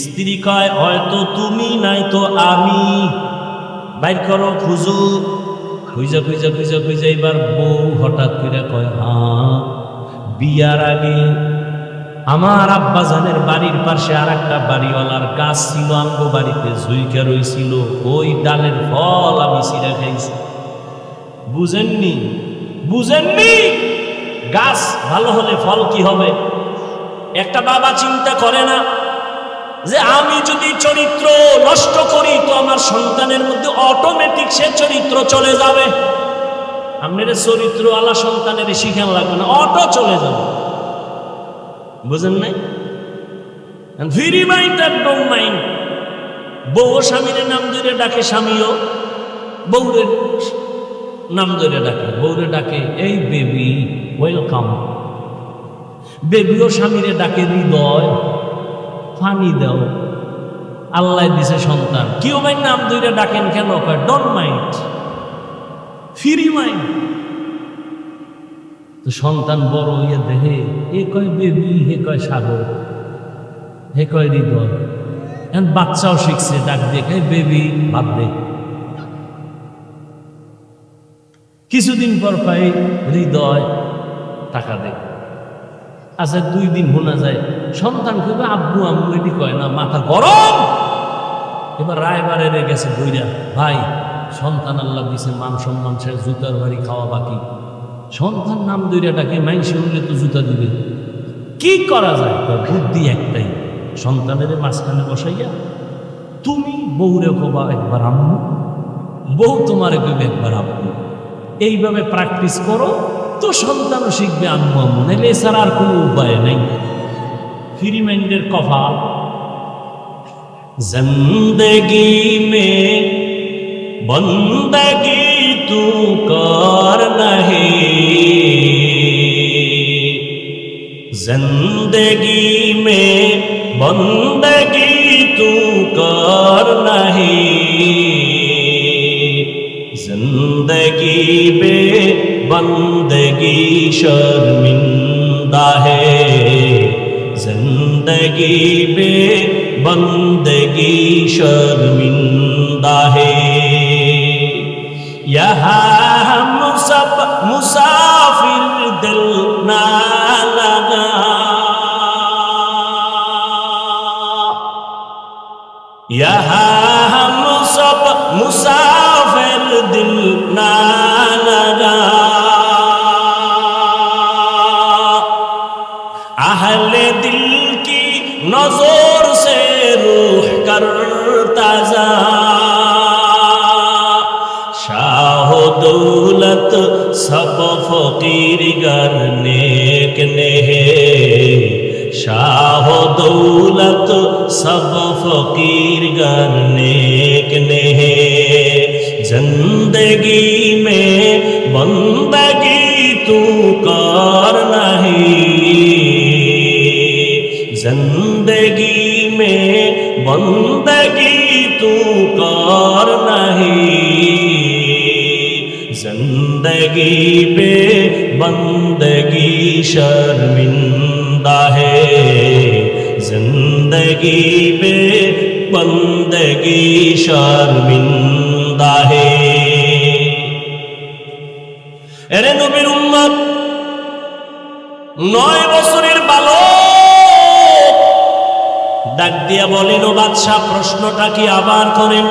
স্ত্রী কয় হয়তো তুমি নাই তো আমি, বাইর করো খুঁজো। খুঁজা খুঁজা খুঁজা খুঁজা এবার বউ হঠাৎ করে কয়, হ্যাঁ বিয়ার আগে আমার আব্বাজানের বাড়ির পাশে আর একটা বাড়িওয়ালার গাছ ছিল, আমগো বাড়িতে ঝুইকা রইছিল, ওই ডালের ফল আমি ছিঁড়া খাইছি। বুঝেননি? বুঝেননি? গাছ ভালো হলে ফল কি হবে? একটা বাবা চিন্তা করে না যে আমি যদি চরিত্র নষ্ট করি তো আমার সন্তানের মধ্যে অটোমেটিক সে চরিত্র চলে যাবে। আপনার চরিত্র আলা সন্তানের শিখান লাগবে না, অটো চলে যাবে। বুঝেন নাই? ফ্রি মাইন্ড আর ডোন্ট মাইন্ড। বউ স্বামীর নাম ধরে ডাকে, স্বামীও বউরের নাম ধরে ডাকে, বউরে ডাকে এই বেবি ওয়েলকাম। বেবিও স্বামীরে ডাকে হৃদয়, পানি দাও। আল্লাহ দিছে সন্তান, কেউ ভাই নাম ধরে ডাকেন কেন? কয় ডোন্ট মাইন্ড, ফ্রি মাইন্ড। তো সন্তান বড় হইয়া দেখে, এ কয় বেবি, হে কয় সাগর, হে কয় হৃদয়। এখন বাচ্চাও শিখছে ডাক দিয়ে, বেবি ভাব দে। কিছুদিন পর পাই হৃদয় টাকা দে। আচ্ছা 2 দিন শোনা যায় সন্তান কইবে আব্বু আম্মু, এটি কয় না, মাথা গরম। এবার রায়বারে গেছে বইরা, ভাই সন্তান আল্লাহ দিছে, মান সম্মান শেষ, জুতার বাড়ি খাওয়া বাকি, সন্তান নাম দইরাটাকে মাইনসে উঠলে তো জুতা দিবে, কি করা যায়? বুদ্ধি একটাই, সন্তানের মাঝখানে বসাইয়া তুমি বউরে কবা একবার আম্মু, বউ তোমারে কইবে একবার আব্বু। এইভাবে প্র্যাকটিস করো তো সন্তানও শিখবে আম্মু আম্মু, নাইলে এছাড়া আর কোনো উপায় নেই। ফ্রি মাইন্ডের কপাল। জিন্দগি মে বন্দগি তু কর নহে, जिंदगी में बंदगी तू कर नहीं, जिंदगी बे बंदगी शर्मिंदा है, जिंदगी बे बंदगी शर्मिंदा है। यहाँ हम सब मुसाफिर दिल ना लगा, यहाँ हम सब मुसाफिर दिल ना लगा, अहले दिल की नजर से रूह करता जा, शाह दौलत सब फकीर गर नेक ने है, शाह दौलत सब फकीर गर नेक ने है, जिंदगी में बंदगी तू कर नहीं, जिंदगी में बंदगी तू कर नहीं, जिंदगी पे बंदगी शर्मिंदा है, जिंदगी पे बंदगी शर्मिंदा है। এরে নবীর উম্মত, 9 বছরের বালক ডাক দিয়া বলেন, ও বাদশা, প্রশ্নটা কি আবার করেন?